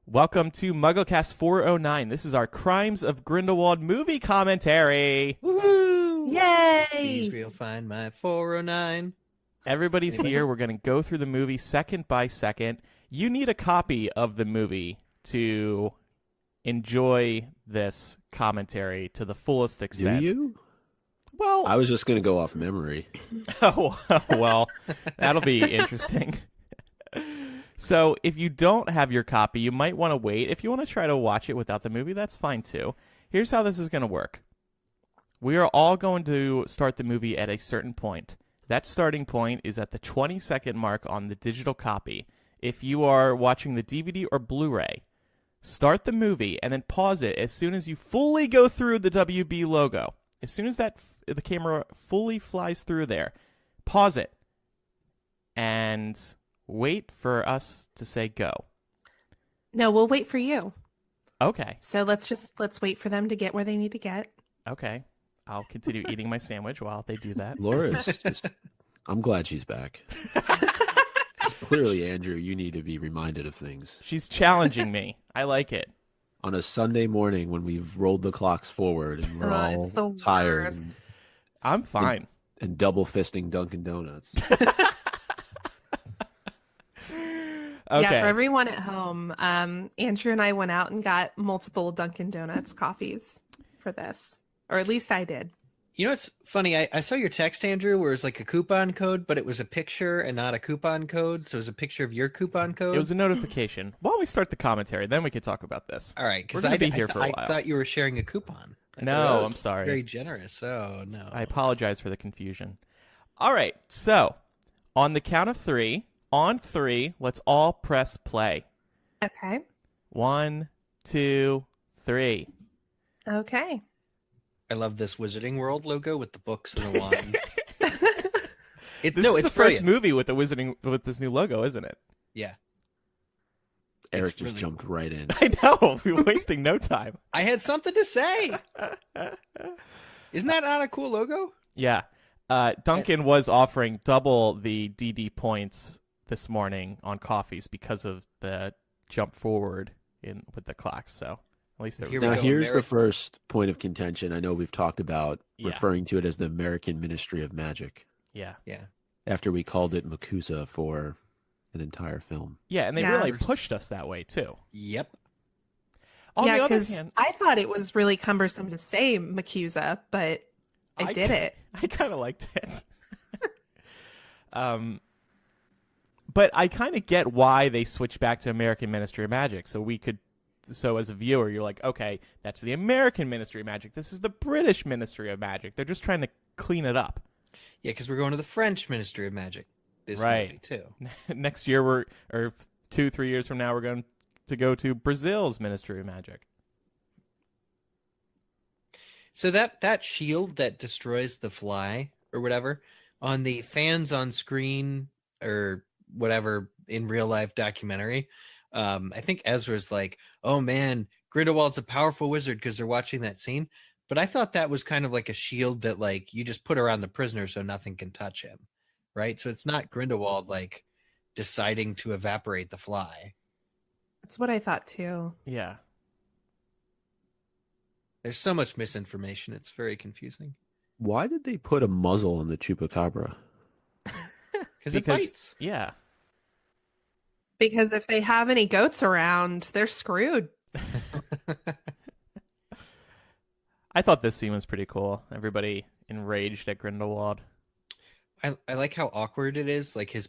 Welcome to MuggleCast 409. This is our Crimes of Grindelwald movie commentary. Woohoo! Yay! Please we'll find my 409. Everybody's here. We're going to go through the movie second by second. You need a copy of the movie to enjoy this commentary to the fullest extent. Do you? Well, I was just going to go off memory. oh, well, that'll be interesting. So if you don't have your copy, you might want to wait. If you want to try to watch it without the movie, that's fine too. Here's how this is going to work. We are all going to start the movie at a certain point. That starting point is at the 20-second mark on the digital copy. If you are watching the DVD or Blu-ray, start the movie and then pause it as soon as you fully go through the WB logo. As soon as the camera fully flies through there, pause it and wait for us to say go. No, we'll wait for you. Okay. So let's wait for them to get where they need to get. Okay. I'll continue eating my sandwich while they do that. Laura's just... I'm glad she's back. Clearly, Andrew, you need to be reminded of things. She's challenging me. I like it. On a Sunday morning when we've rolled the clocks forward and we're all tired I'm fine. and double fisting Dunkin' Donuts. Okay. Yeah, for everyone at home, Andrew and I went out and got multiple Dunkin' Donuts coffees for this. Or at least I did. You know what's funny? I saw your text, Andrew, where it was like a coupon code, but it was a picture and not a coupon code. So it was a picture of your coupon code. It was a notification. Why don't we start the commentary? Then we can talk about this. All right. We're Because going to be here for a while. I thought you were sharing a coupon. No, I'm sorry. Very generous. Oh, no. I apologize for the confusion. All right. So, on the count of three, on three, let's all press play. Okay. 1, 2, 3. Okay. I love this Wizarding World logo with the books and the wands. This is it's the first brilliant. movie with with this new logo, isn't it? Yeah. Eric It's just really jumped right in. I know. We're wasting no time. I had something to say. Isn't that not a cool logo? Yeah. Duncan was offering double the DD points this morning on coffees because of the jump forward with the clocks. So at least there was. Here we Now, go, here's the American. first point of contention. I know we've talked about Yeah. referring to it as the American Ministry of Magic Yeah. Yeah. after we called it MACUSA for an entire film. Yeah, and they Yeah. really pushed us that way too. Yep. On yeah, the other because hand, I thought it was really cumbersome to say McCusa, but I did it. I kind of liked it. But I kind of get why they switched back to American Ministry of Magic. So as a viewer, you're like, okay, that's the American Ministry of Magic. This is the British Ministry of Magic. They're just trying to clean it up. Yeah, because we're going to the French Ministry of Magic this Right. movie, too. Next year, or 2-3 years from now, we're going to go to Brazil's Ministry of Magic. So that shield that destroys the fly or whatever on the fans on screen or whatever in real life documentary, I think Ezra's like, oh man, Grindelwald's a powerful wizard because they're watching that scene. But I thought that was kind of like a shield that like you just put around the prisoner so nothing can touch him, right? So it's not Grindelwald like deciding to evaporate the fly. That's what I thought too. Yeah. There's so much misinformation. It's very confusing. Why did they put a muzzle on the chupacabra? Because it bites. Yeah. Because if they have any goats around, they're screwed. I thought this scene was pretty cool. Everybody enraged at Grindelwald. I like how awkward it is, like his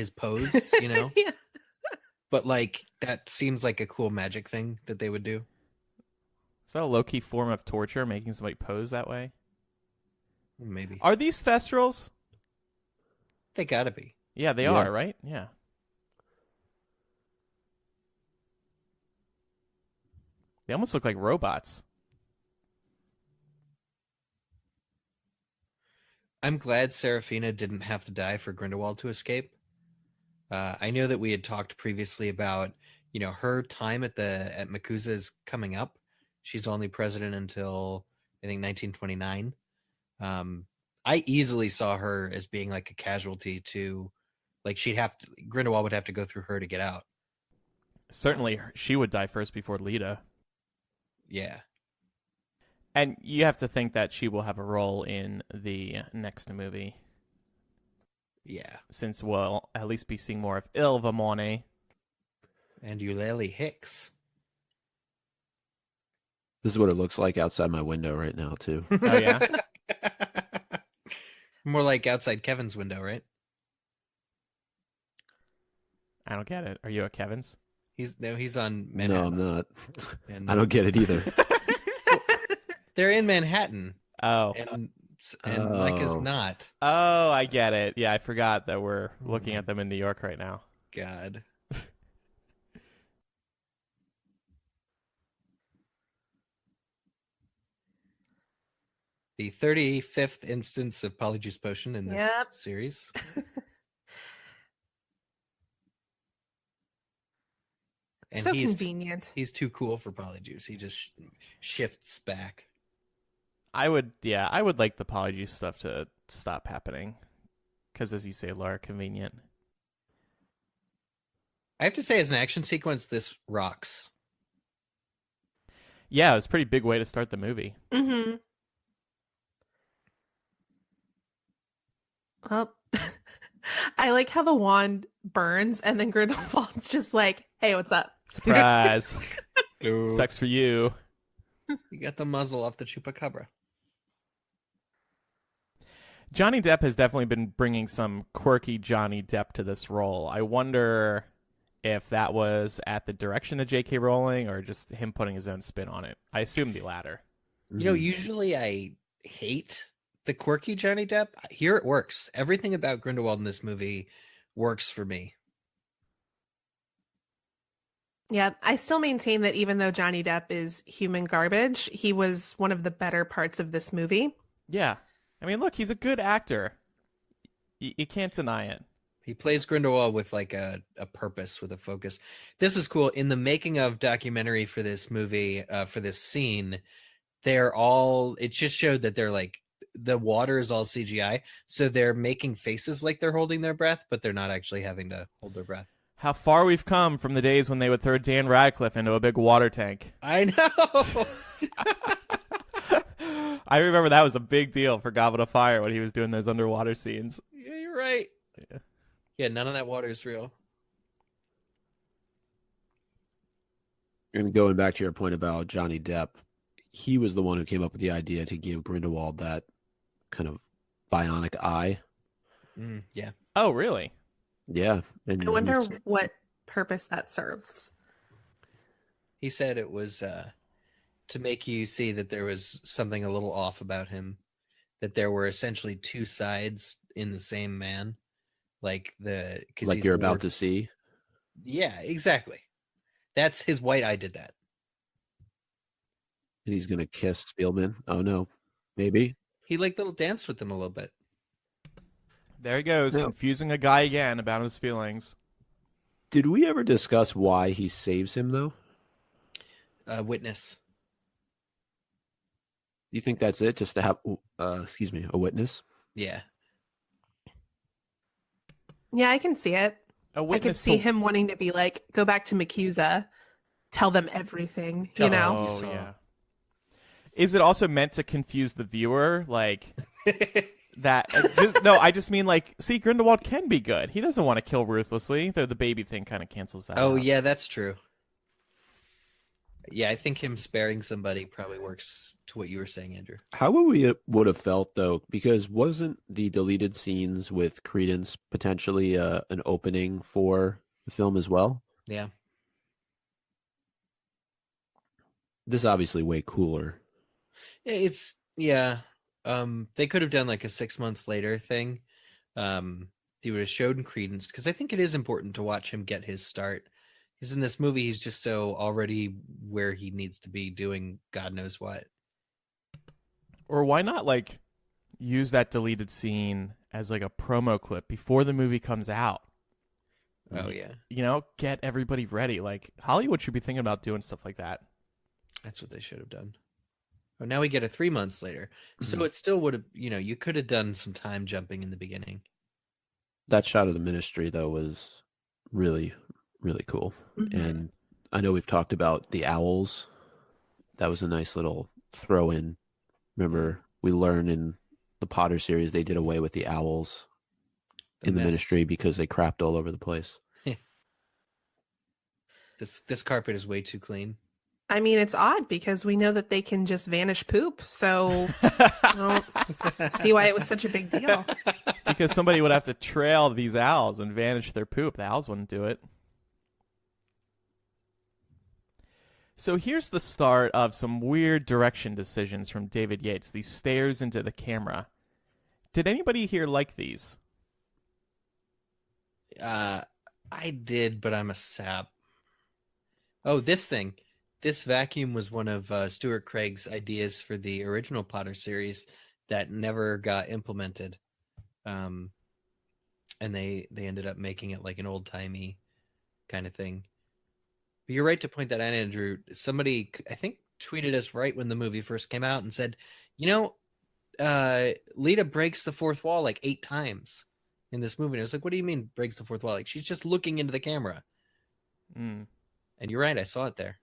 pose, you know. Yeah. But like that seems like a cool magic thing that they would do. Is that a low-key form of torture, making somebody pose that way? Maybe Are these Thestrals? they gotta be. Yeah, they Yeah. are, right? Yeah. They almost look like robots. I'm glad Serafina didn't have to die for Grindelwald to escape. I know that we had talked previously about, you know, her time at MACUSA is coming up. She's only president until I think 1929. I easily saw her as being like a casualty to, like Grindelwald would have to go through her to get out. Certainly, she would die first before Lita. Yeah. And you have to think that she will have a role in the next movie. Yeah. Since we'll at least be seeing more of Ilvermorny. And Eulalie Hicks. This is what it looks like outside my window right now, too. Oh, yeah? More like outside Kevin's window, right? I don't get it. Are you at Kevin's? He's on No, Manhattan. I'm not. And I don't get it either. they're in Manhattan. Oh. And Mike is not. Oh, I get it. Yeah, I forgot that we're looking at them in New York right now. God. The 35th instance of Polyjuice Potion in this series. And so convenient. He's too cool for Polyjuice. He just shifts back. I would like the Polyjuice stuff to stop happening. Because, as you say, Laura, convenient. I have to say, as an action sequence, this rocks. Yeah, it was a pretty big way to start the movie. Mm-hmm. Well, I like how the wand burns and then Grindelwald's just like, hey, what's up? Surprise. Sucks for you. You got the muzzle off the chupacabra. Johnny Depp has definitely been bringing some quirky Johnny Depp to this role. I wonder if that was at the direction of J.K. Rowling or just him putting his own spin on it. I assume the latter. You know, usually I hate the quirky Johnny Depp. Here it works. Everything about Grindelwald in this movie works for me. Yeah, I still maintain that even though Johnny Depp is human garbage, he was one of the better parts of this movie. Yeah. I mean, look, he's a good actor. You can't deny it. He plays Grindelwald with like a purpose, with a focus. This was cool. In the making of documentary for this movie, for this scene, it just showed that they're like, the water is all CGI. So they're making faces like they're holding their breath, but they're not actually having to hold their breath. How far we've come from the days when they would throw Dan Radcliffe into a big water tank. I know. I remember that was a big deal for Goblet of Fire when he was doing those underwater scenes. Yeah, you're right. Yeah. Yeah, none of that water is real. And going back to your point about Johnny Depp, he was the one who came up with the idea to give Grindelwald that kind of bionic eye. Yeah. Oh, really? Yeah. And I wonder what purpose that serves. He said it was to make you see that there was something a little off about him, that there were essentially two sides in the same man. Like you're about to see. Yeah, exactly. That's his white eye did that. And he's going to kiss Spielman. Oh, no. Maybe. He little danced with him a little bit. There he goes, confusing a guy again about his feelings. Did we ever discuss why he saves him, though? Witness. Do you think that's it? Just to have, a witness? Yeah. Yeah, I can see it. I could see him wanting to be like, go back to McCusa, tell them everything, you know? Oh, yeah. Is it also meant to confuse the viewer? Like, that? I just mean, like, see, Grindelwald can be good. He doesn't want to kill ruthlessly. The baby thing kind of cancels that out. Yeah, that's true. Yeah, I think him sparing somebody probably works to what you were saying, Andrew. How would have felt, though? Because wasn't the deleted scenes with Credence potentially an opening for the film as well? Yeah. This is obviously way cooler. They could have done like a 6 months later thing. They would have showed Credence, because I think it is important to watch him get his start. Because in this movie, he's just so already where he needs to be doing God knows what. Or why not, like, use that deleted scene as, like, a promo clip before the movie comes out? Oh, yeah. You know, get everybody ready. Like, Hollywood should be thinking about doing stuff like that. That's what they should have done. Oh, now we get a 3 months later. So it still would have, you could have done some time jumping in the beginning. That shot of the Ministry, though, was really, really cool. Mm-hmm. And I know we've talked about the owls. That was a nice little throw in. Remember, we learned in the Potter series they did away with the owls in the mess. ministry because they crapped all over the place. This carpet is way too clean. I mean, it's odd because we know that they can just vanish poop. So I don't see why it was such a big deal. Because somebody would have to trail these owls and vanish their poop. The owls wouldn't do it. So here's the start of some weird direction decisions from David Yates. These stares into the camera. Did anybody here like these? I did, but I'm a sap. Oh, this thing. This vacuum was one of Stuart Craig's ideas for the original Potter series that never got implemented. And they ended up making it like an old-timey kind of thing. But you're right to point that out, Andrew. Somebody, I think, tweeted us right when the movie first came out and said, Lita breaks the fourth wall like 8 times in this movie. And I was like, what do you mean breaks the fourth wall? Like, she's just looking into the camera. Mm. And you're right, I saw it there.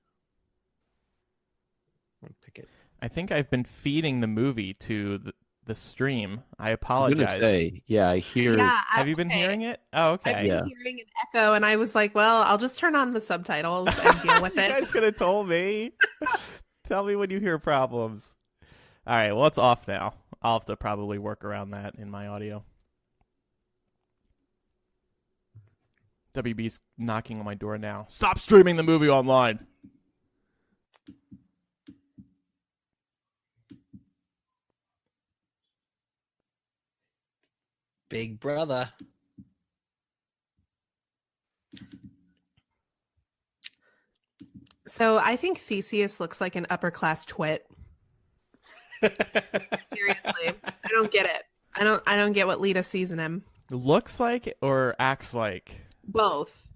I'll pick it. I think I've been feeding the movie to the stream. I I'm apologize. gonna say, yeah, I hear. Yeah, Have you been hearing it? Oh, okay. I've been Yeah. hearing an echo, and I was like, well, I'll just turn on the subtitles and deal with You it. guys could have told me. Tell me when you hear problems. All right, well, it's off now. I'll have to probably work around that in my audio. WB's knocking on my door now. Stop streaming the movie online. Big brother. So I think Theseus looks like an upper class twit. Seriously, I don't get it. I don't get what Lita sees in him. Looks like or acts like? Both.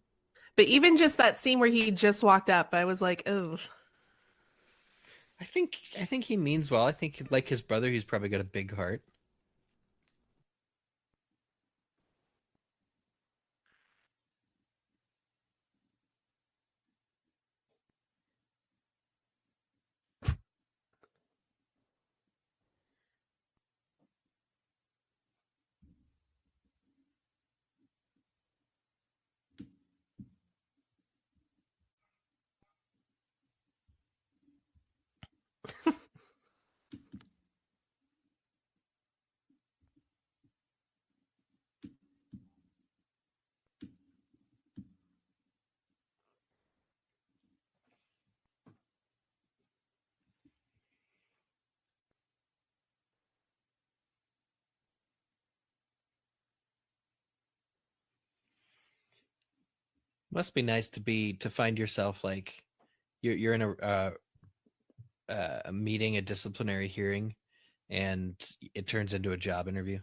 But even just that scene where he just walked up, I was like, oh. I think he means well. I think like his brother, he's probably got a big heart. Must be nice to find yourself like you're in a meeting, a disciplinary hearing, and it turns into a job interview.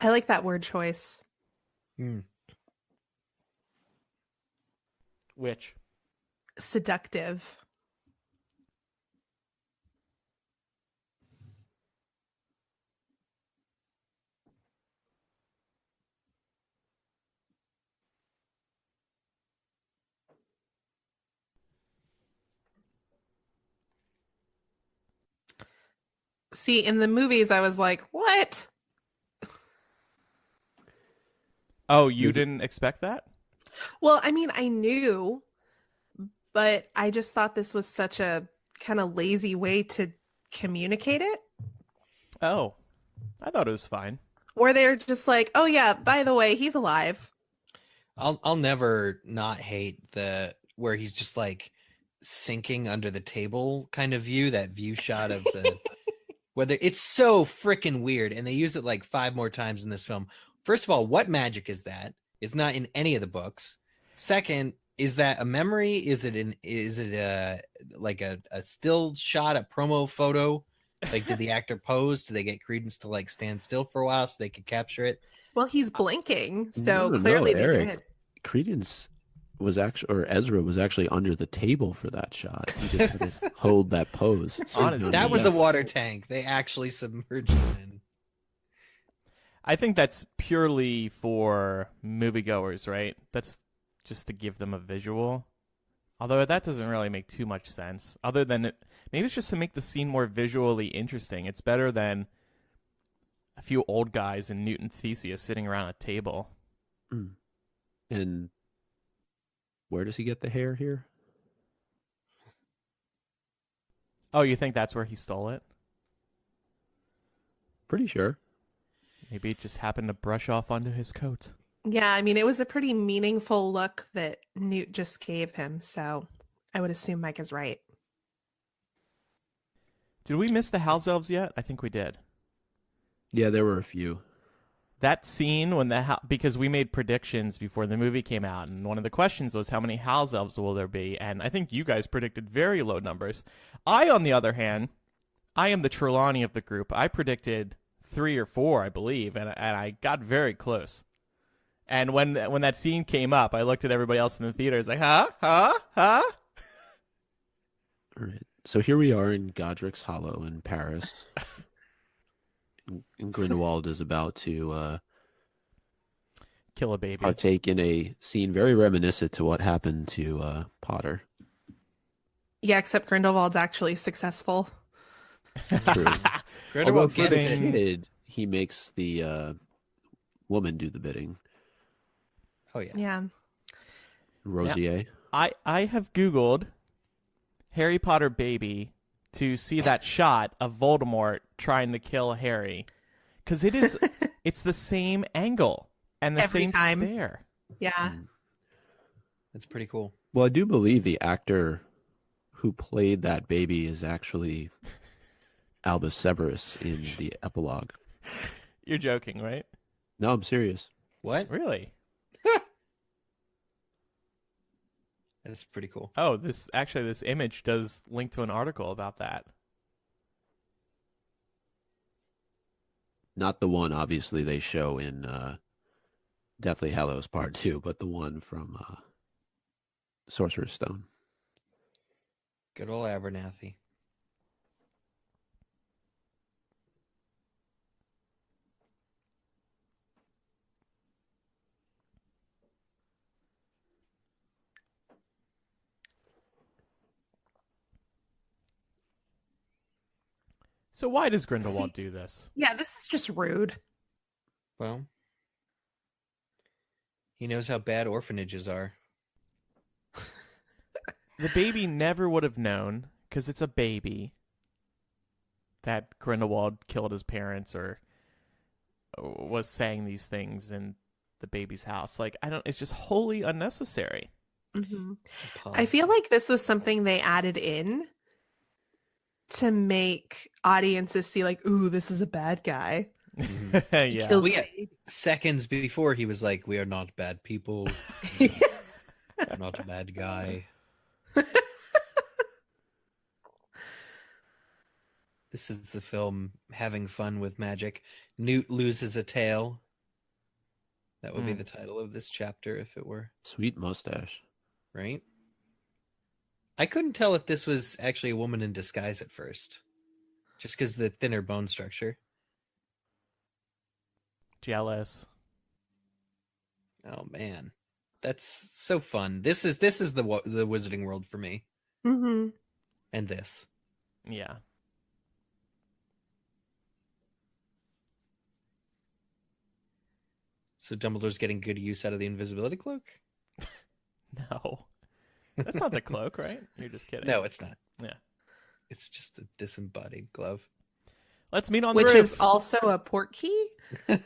I like that word choice. Which? Seductive. See, in the movies, I was like, what? Oh, you didn't expect that? Well, I mean, I knew, but I just thought this was such a kind of lazy way to communicate it. Oh, I thought it was fine. Where they're just like, oh yeah, by the way, he's alive. I'll never not hate the where he's just like sinking under the table kind of view, that view shot of the whether it's so freaking weird, and they use it like 5 more times in this film. First of all, what magic is that? It's not in any of the books. Second, is that a memory? Is it like a still shot, a promo photo? Like, did the actor pose? Do they get Credence to like stand still for a while so they could capture it? Well, he's blinking, so No, clearly they Eric. did. Credence was actually, or Ezra was actually under the table for that shot. He just had to hold that pose. Honestly, That was yes. a water tank. They actually submerged him in. I think that's purely for moviegoers, right? That's just to give them a visual. Although that doesn't really make too much sense. Other than maybe it's just to make the scene more visually interesting. It's better than a few old guys in Newton Theseus sitting around a table. And where does he get the hair here? Oh, you think that's where he stole it? Pretty sure. Maybe it just happened to brush off onto his coat. Yeah, I mean, it was a pretty meaningful look that Newt just gave him, so I would assume Mike is right. Did we miss the house elves yet? I think we did. Yeah, there were a few. That scene when because we made predictions before the movie came out, and one of the questions was how many house elves will there be, and I think you guys predicted very low numbers. I, on the other hand, I am the Trelawney of the group. I predicted 3 or 4, I believe, and I got very close. And when that scene came up, I looked at everybody else in the theater. It's like, huh? All right. So here we are in Godric's Hollow in Paris. And Grindelwald is about to Kill a baby. partake in a scene very reminiscent to what happened to Potter. Yeah, except Grindelwald's actually successful. True. Although Grindelwald for the gets it. kid, he makes the woman do the bidding. Oh, yeah. Yeah. Rosier. I have Googled Harry Potter baby to see that shot of Voldemort trying to kill Harry. Because it's the same angle and the Every same time. stare. Yeah. That's pretty cool. Well, I do believe the actor who played that baby is actually Albus Severus in the epilogue. You're joking, right? No, I'm serious. What? Really? That's pretty cool. Oh, this image does link to an article about that. Not the one, obviously, they show in Deathly Hallows Part 2, but the one from Sorcerer's Stone. Good old Abernathy. So why does Grindelwald do this? Yeah, this is just rude. Well, he knows how bad orphanages are. The baby never would have known, because it's a baby, that Grindelwald killed his parents or was saying these things in the baby's house. Like, it's just wholly unnecessary. Mm-hmm. I feel like this was something they added in to make audiences see like, ooh, this is a bad guy. Yeah. Kills We- baby. Seconds before he was like, "We are not bad people. I'm not a bad guy." This is the film having fun with magic. Newt loses a tail. That would be the title of this chapter if it were, Sweet mustache. right? I couldn't tell if this was actually a woman in disguise at first. Just because the thinner bone structure. Jealous. Oh man. That's so fun. This is the Wizarding World for me. Mm-hmm. And this. Yeah. So Dumbledore's getting good use out of the invisibility cloak? No. That's not the cloak, right? You're just kidding. No, it's not. Yeah. It's just a disembodied glove. Let's meet on Which the roof. is also a port key. It's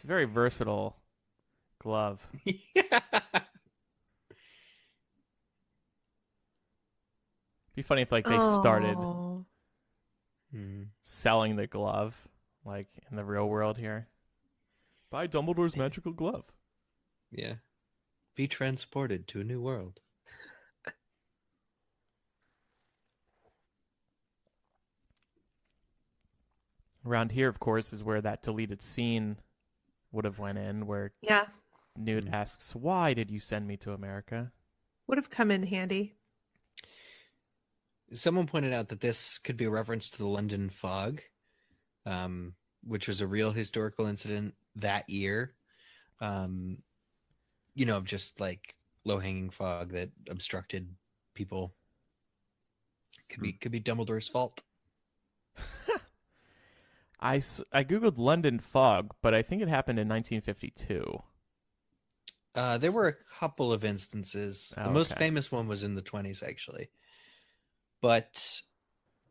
a very versatile glove. Be funny if they started Oh. selling the glove, like in the real world here. Buy Dumbledore's magical glove. Yeah. Be transported to a new world. Around here, of course, is where that deleted scene would have went in, where Yeah. Newt asks, "Why did you send me to America?" Would have come in handy. Someone pointed out that this could be a reference to the London fog, which was a real historical incident that year. Of just like low-hanging fog that obstructed people. Could be Dumbledore's fault. I googled London fog, but I think it happened in 1952. There were a couple of instances. The most Okay. famous one was in the 20s, actually. But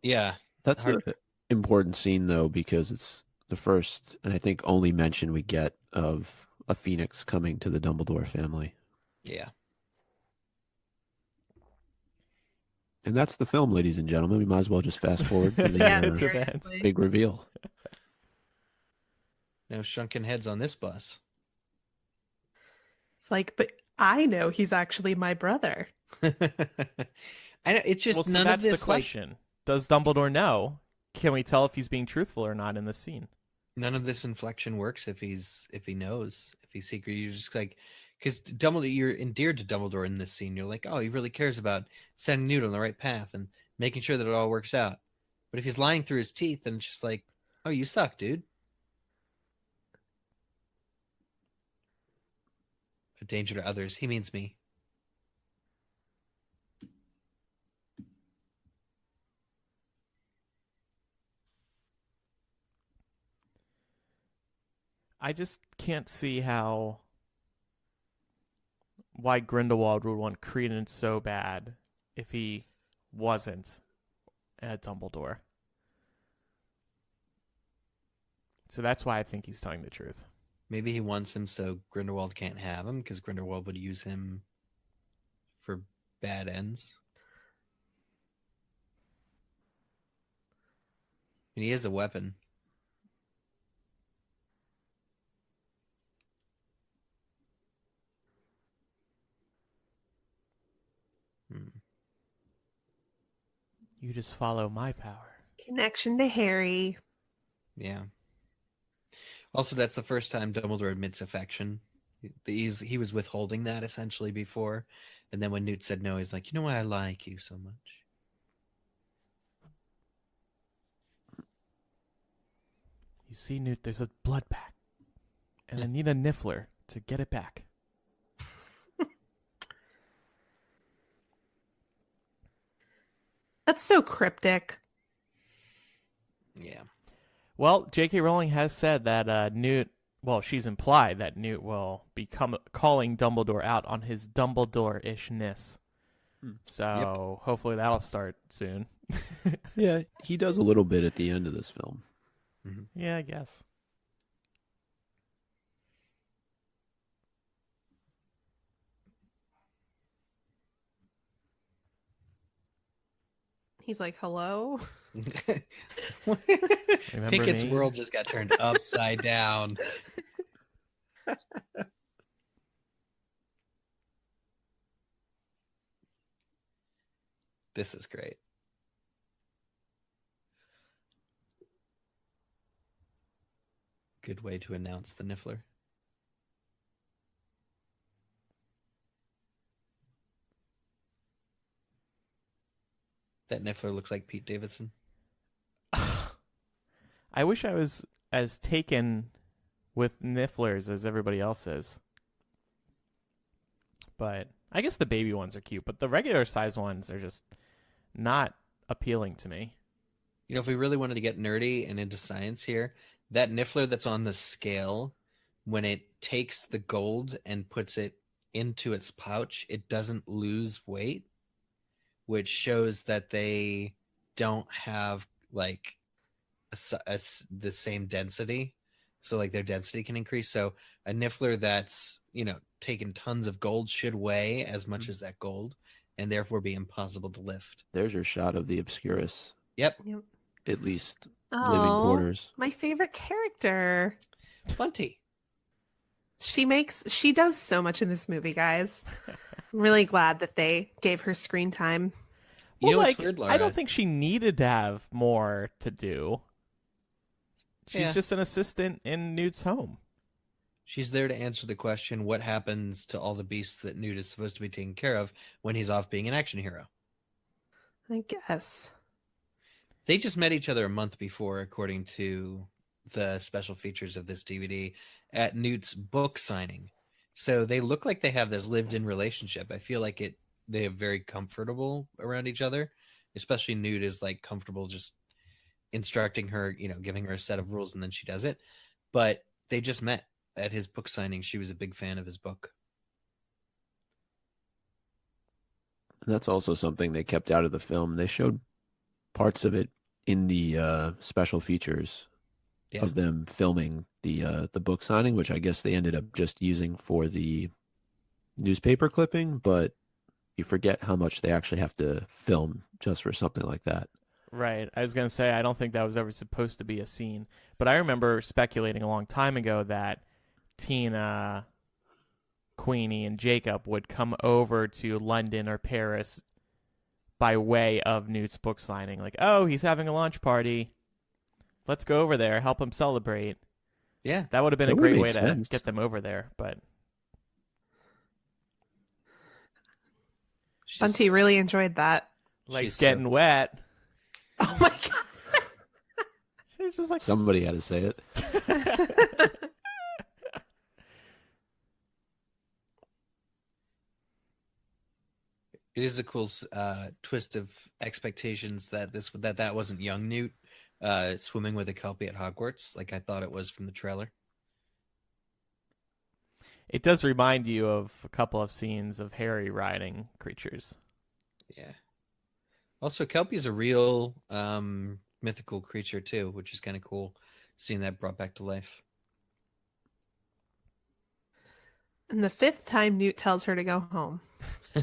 yeah, That's an important scene, though, because it's the first and I think only mention we get of a phoenix coming to the Dumbledore family. yeah. And that's the film, ladies and gentlemen. We might as well just fast forward to the Yeah, So seriously. big reveal. No shrunken heads on this bus. It's like, but I know he's actually my brother. I know it's just Well, so none that's of this the question. Does Dumbledore know? Can we tell if he's being truthful or not in this scene? none of this inflection works if he knows, if he's secret. You're just like, because Dumbledore, you're endeared to Dumbledore in this scene. You're like, oh, he really cares about setting Newt on the right path and making sure that it all works out. But if he's lying through his teeth, then it's just like, oh, you suck, dude. A danger to others. He means me. I just can't see why Grindelwald would want Credence so bad if he wasn't a Dumbledore. So that's why I think he's telling the truth. Maybe he wants him so Grindelwald can't have him because Grindelwald would use him for bad ends. And he is a weapon. You just follow my power. Connection to Harry. Yeah. Also, that's the first time Dumbledore admits affection. He was withholding that essentially before. And then when Newt said no, he's like, you know why I like you so much? You see, Newt, there's a blood pact. And I need a Niffler to get it back. That's so cryptic. Yeah. Well, J.K. Rowling has said that Newt, well, she's implied that Newt will become calling Dumbledore out on his Dumbledore-ishness. So hopefully that'll start soon. Yeah, he does a little bit at the end of this film. Mm-hmm. Yeah, I guess. He's like, hello? Remember Pickett's me? world just got turned upside down. This is great. Good way to announce the Niffler. That Niffler looks like Pete Davidson. I wish I was as taken with Nifflers as everybody else is. But I guess the baby ones are cute, but the regular size ones are just not appealing to me. You know, if we really wanted to get nerdy and into science here, that Niffler that's on the scale, when it takes the gold and puts it into its pouch, it doesn't lose weight, which shows that they don't have like the same density. So like their density can increase. So a Niffler that's, taken tons of gold should weigh as much as that gold and therefore be impossible to lift. There's your shot of the Obscurus, Yep. at least Oh, living quarters. my favorite character. Plenty. She does so much in this movie, guys. I'm really glad that they gave her screen time. You know Well, what's weird, Laura? I don't think she needed to have more to do. She's Yeah. just an assistant in Newt's home. She's there to answer the question, what happens to all the beasts that Newt is supposed to be taking care of when he's off being an action hero? I guess. They just met each other a month before, according to the special features of this DVD, at Newt's book signing. So they look like they have this lived-in relationship. I feel like they're very comfortable around each other, especially Newt is like comfortable just instructing her, giving her a set of rules and then she does it. But they just met at his book signing. She was a big fan of his book. And that's also something they kept out of the film. They showed parts of it in the special features of them filming the book signing, which I guess they ended up just using for the newspaper clipping, but you forget how much they actually have to film just for something like that. Right. I was going to say, I don't think that was ever supposed to be a scene, but I remember speculating a long time ago that Tina, Queenie, and Jacob would come over to London or Paris by way of Newt's book signing. Like, oh, he's having a launch party. Let's go over there, help him celebrate. Yeah. That would have been That a would great make way sense. to get them over there, but... Bunty really enjoyed that. Like She's getting wet. Oh my god. She was just like... Somebody had to say it. It is a cool twist of expectations that that wasn't young Newt swimming with a Kelpie at Hogwarts, like I thought it was from the trailer. It does remind you of a couple of scenes of Harry riding creatures. Yeah. Also, Kelpie is a real mythical creature too, which is kind of cool, seeing that brought back to life. And the 5th time Newt tells her to go home.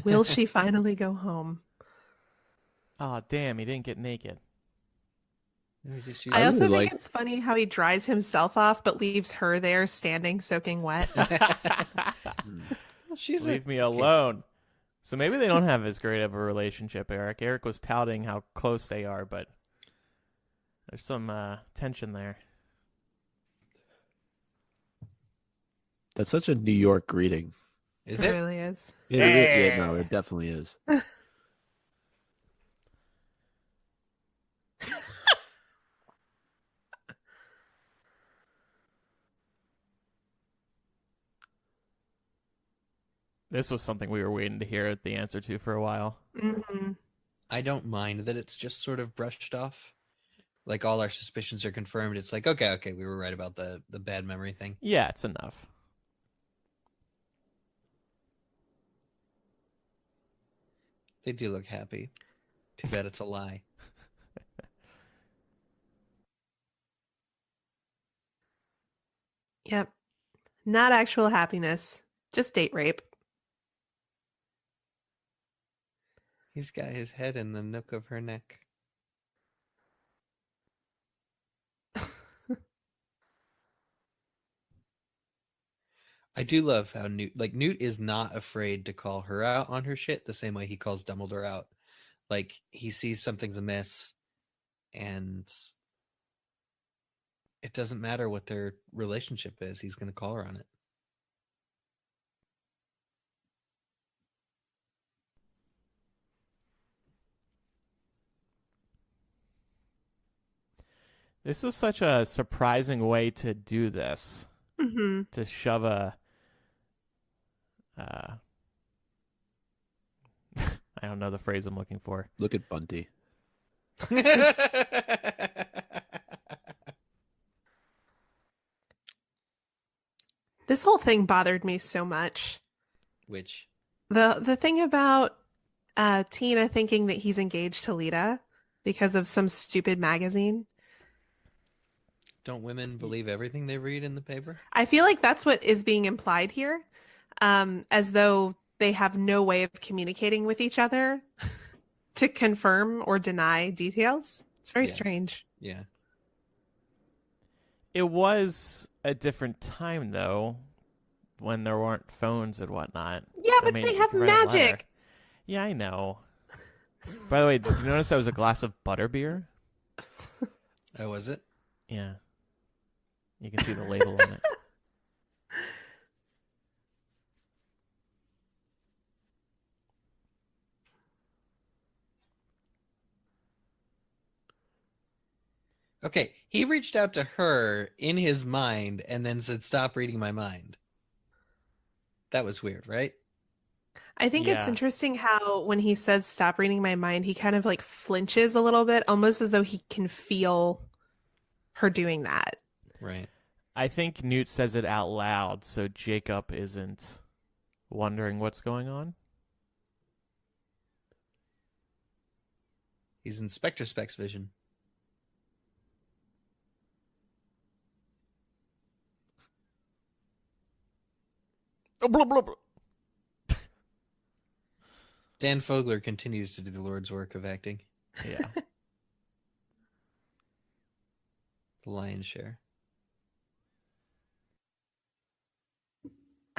Will she finally go home? Oh, damn, he didn't get naked. I also really think like- it's funny how he dries himself off but leaves her there standing soaking wet. Leave me alone. So maybe they don't have as great of a relationship, Eric. Eric was touting how close they are, but there's some tension there. That's such a New York greeting. Is It it? really is. Yeah, no, it definitely is. This was something we were waiting to hear the answer to for a while. Mm-hmm. I don't mind that it's just sort of brushed off. Like all our suspicions are confirmed. It's like, okay, we were right about the bad memory thing. Yeah, it's enough. They do look happy. Too bad it's a lie. Yep. Not actual happiness, just date rape. He's got his head in the nook of her neck. I do love how Newt is not afraid to call her out on her shit the same way he calls Dumbledore out. Like, he sees something's amiss and it doesn't matter what their relationship is, he's going to call her on it. This was such a surprising way to do this. Mm-hmm. To shove a... I don't know the phrase I'm looking for. Look at Bunty. This whole thing bothered me so much. Which? The thing about Tina thinking that he's engaged to Lita because of some stupid magazine. Don't women believe everything they read in the paper? I feel like that's what is being implied here, as though they have no way of communicating with each other to confirm or deny details. It's very strange. Yeah. It was a different time, though, when there weren't phones and whatnot. Yeah, but they have you write a letter. magic. Yeah, I know. By the way, did you notice that was a glass of butterbeer? Oh, was it? Yeah. You can see the label on it. Okay, he reached out to her in his mind and then said, "Stop reading my mind." That was weird, right? I think it's Yeah. interesting how when he says stop reading my mind, he kind of like flinches a little bit, almost as though he can feel her doing that. Right. I think Newt says it out loud, so Jacob isn't wondering what's going on. He's Inspector Specs vision. Oh, blah, blah, blah. Dan Fogler continues to do the Lord's work of acting. Yeah. The lion's share.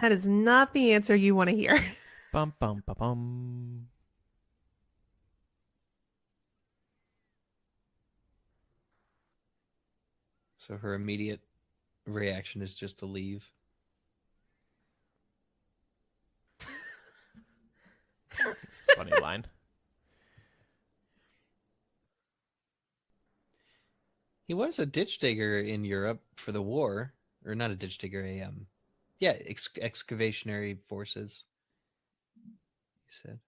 That is not the answer you want to hear. Bum, bum, bum, bum. So her immediate reaction is just to leave. It's a funny line. He was a ditch digger in Europe for the war, or not a ditch digger, excavationary forces. He said.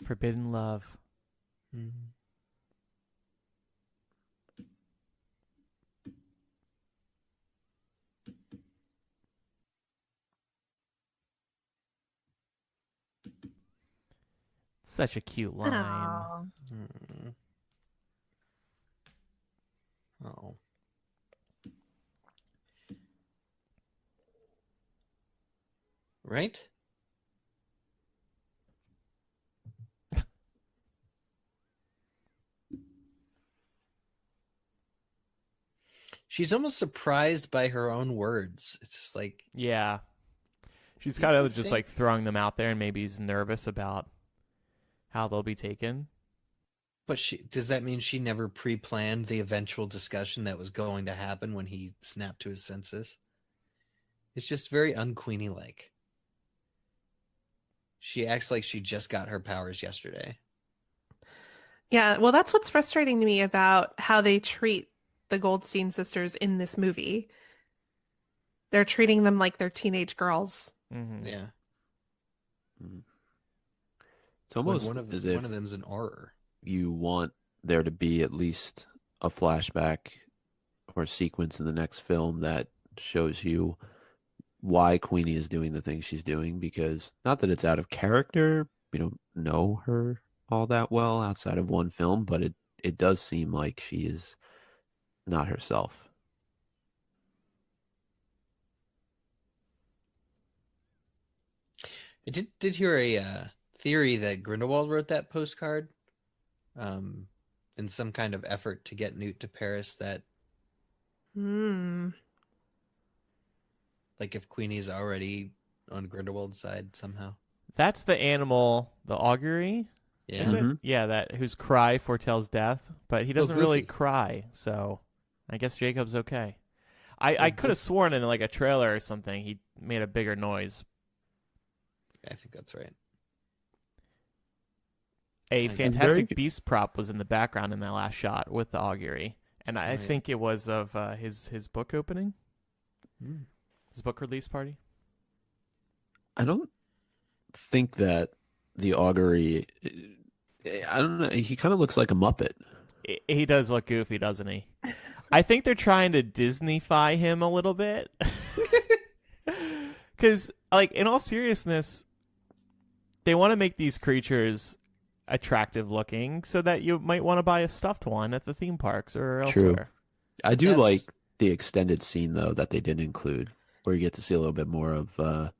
Forbidden love. Mm-hmm. Such a cute line. Aw. Oh. Right? She's almost surprised by her own words. It's just like, Yeah. She's kind of just Interesting. like throwing them out there, and maybe he's nervous about how they'll be taken. but does that mean she never pre-planned the eventual discussion that was going to happen when he snapped to his senses? It's just very unqueenie-like. She acts like she just got her powers yesterday. Yeah, well, that's what's frustrating to me about how they treat the Goldstein sisters in this movie. They're treating them like they're teenage girls. Mm-hmm. Yeah. It's almost one of as if them's an horror. you want there to be at least a flashback or sequence in the next film that shows you why Queenie is doing the things she's doing, because not that it's out of character, we don't know her all that well outside of one film, but it does seem like she is not herself. I did hear a theory that Grindelwald wrote that postcard in some kind of effort to get Newt to Paris, that like if Queenie's already on Grindelwald's side somehow. That's the animal, the augury, Yeah. is it? Mhm. Yeah, that whose cry foretells death, but he doesn't really Goofy. cry, so I guess Jacob's okay. I could have sworn in like a trailer or something he made a bigger noise. I think that's right. A And fantastic very- beast prop was in the background in that last shot with the augury, and I Right. think it was of his book opening, Mm. his book release party. I don't think that the augury, I don't know, he kind of looks like a Muppet. He does look goofy, doesn't he? I think they're trying to Disney-fy him a little bit. Because, like, in all seriousness, they want to make these creatures attractive looking so that you might want to buy a stuffed one at the theme parks or True. elsewhere. I do That's- like the extended scene, though, that they didn't include, where you get to see a little bit more of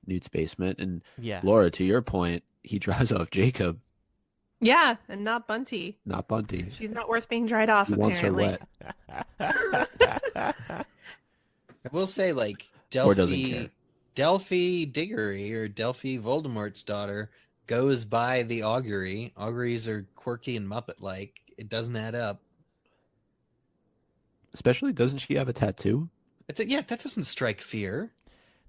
Newt's basement. And Yeah. Laura, to your point, he drives off Jacob, Yeah, and not Bunty. not Bunty. She's not worth being dried off, He wants her apparently. wet. I will say, like, Or doesn't care. Delphi Diggory, or Delphi Voldemort's daughter, goes by the augury. Auguries are quirky and Muppet-like. It doesn't add up. Especially, doesn't she have a tattoo? Yeah, that doesn't strike fear.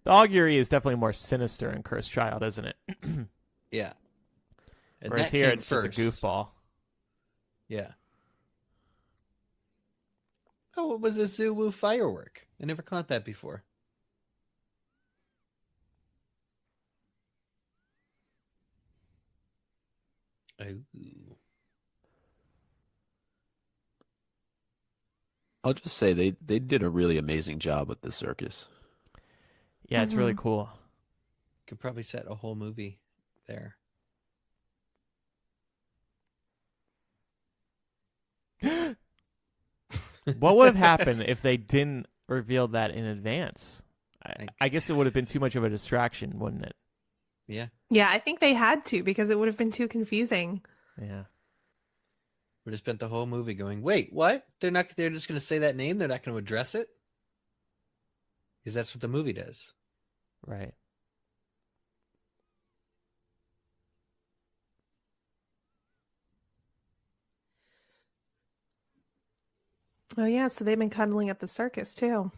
The augury is definitely more sinister in Cursed Child, isn't it? Yeah. And Whereas that here came it's first. just a goofball. Yeah. Oh, it was a Zoo-woo firework. I never caught that before. Ooh. I'll just say they did a really amazing job with the circus. Yeah, it's really cool. Could probably set a whole movie there. What would have happened if they didn't reveal that in advance? I guess it would have been too much of a distraction, wouldn't it? Yeah. Yeah, I think they had to because it would have been too confusing. Yeah. Would have spent the whole movie going, wait, what? They're just going to say that name? They're not going to address it? Because that's what the movie does. Right. Oh, yeah, so they've been cuddling at the circus, too.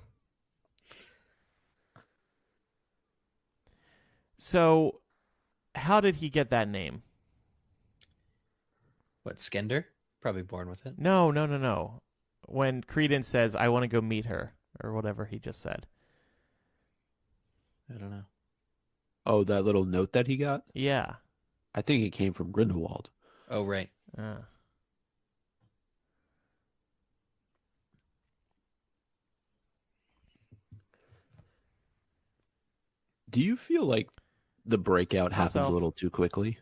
So, how did he get that name? What, Skender? Probably born with it. No. When Credence says, I want to go meet her, or whatever he just said. I don't know. Oh, that little note that he got? Yeah. I think it came from Grindelwald. Oh, right. Do you feel like the breakout happens Myself. a little too quickly?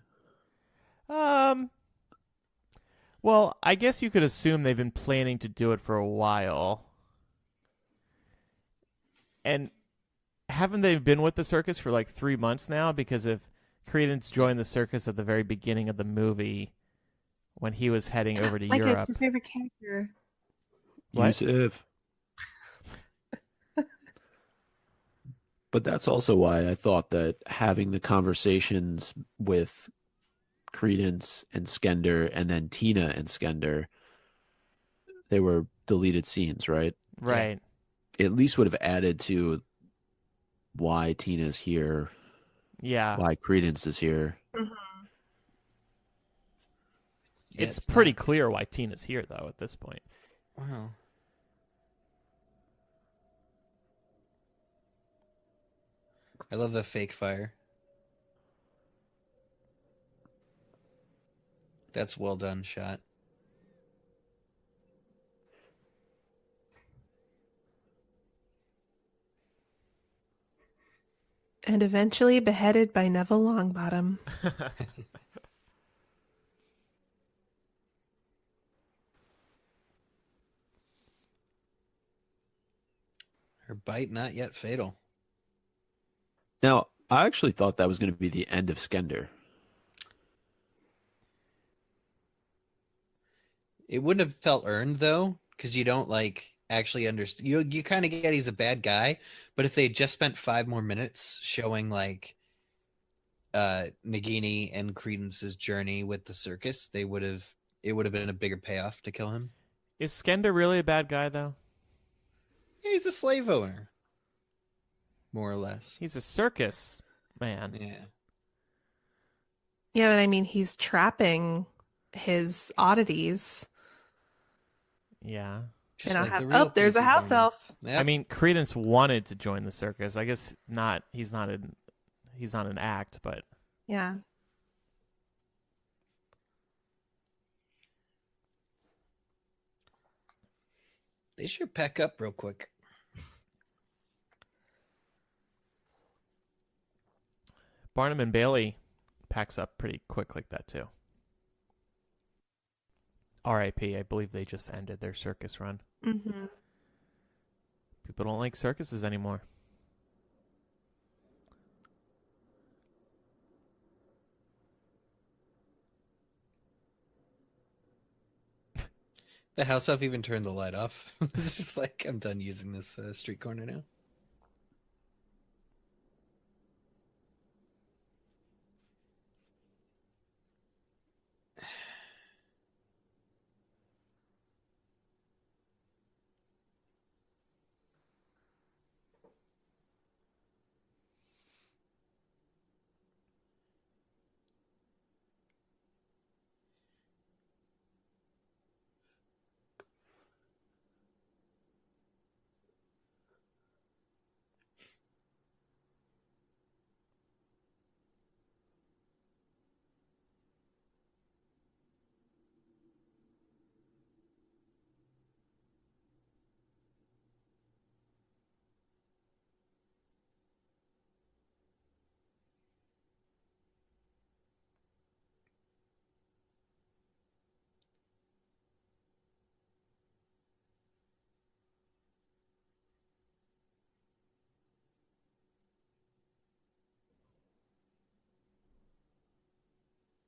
Well, I guess you could assume they've been planning to do it for a while. And haven't they been with the circus for like 3 months now? Because if Credence joined the circus at the very beginning of the movie when he was heading over to Like, Europe. it's your favorite character. What? Yusuf. But that's also why I thought that having the conversations with Credence and Skender and then Tina and Skender, they were deleted scenes, right? Right. At least would have added to why Tina's here, Yeah. why Credence is here. Mm-hmm. Yeah, It's pretty clear why Tina's here, though, at this point. Wow. I love the fake fire. That's well done shot. And eventually beheaded by Neville Longbottom. Her bite not yet fatal. Now, I actually thought that was going to be the end of Skender. It wouldn't have felt earned though, because you don't actually understand. You kind of get he's a bad guy, but if they had just spent 5 more minutes showing Nagini and Credence's journey with the circus, it would have been a bigger payoff to kill him. Is Skender really a bad guy, though? Yeah, he's a slave owner, more or less. He's a circus man. Yeah. Yeah, but I mean, he's trapping his oddities. Yeah. Just And like I the have, real oh, there's a Pinky house Barney. elf. Yep. I mean, Credence wanted to join the circus. I guess not. He's not an act, but Yeah. They should pack up real quick. Barnum and Bailey packs up pretty quick like that too. R.I.P. I believe they just ended their circus run. Mm-hmm. People don't like circuses anymore. The house elf even turned the light off. It's just like, I'm done using this street corner now.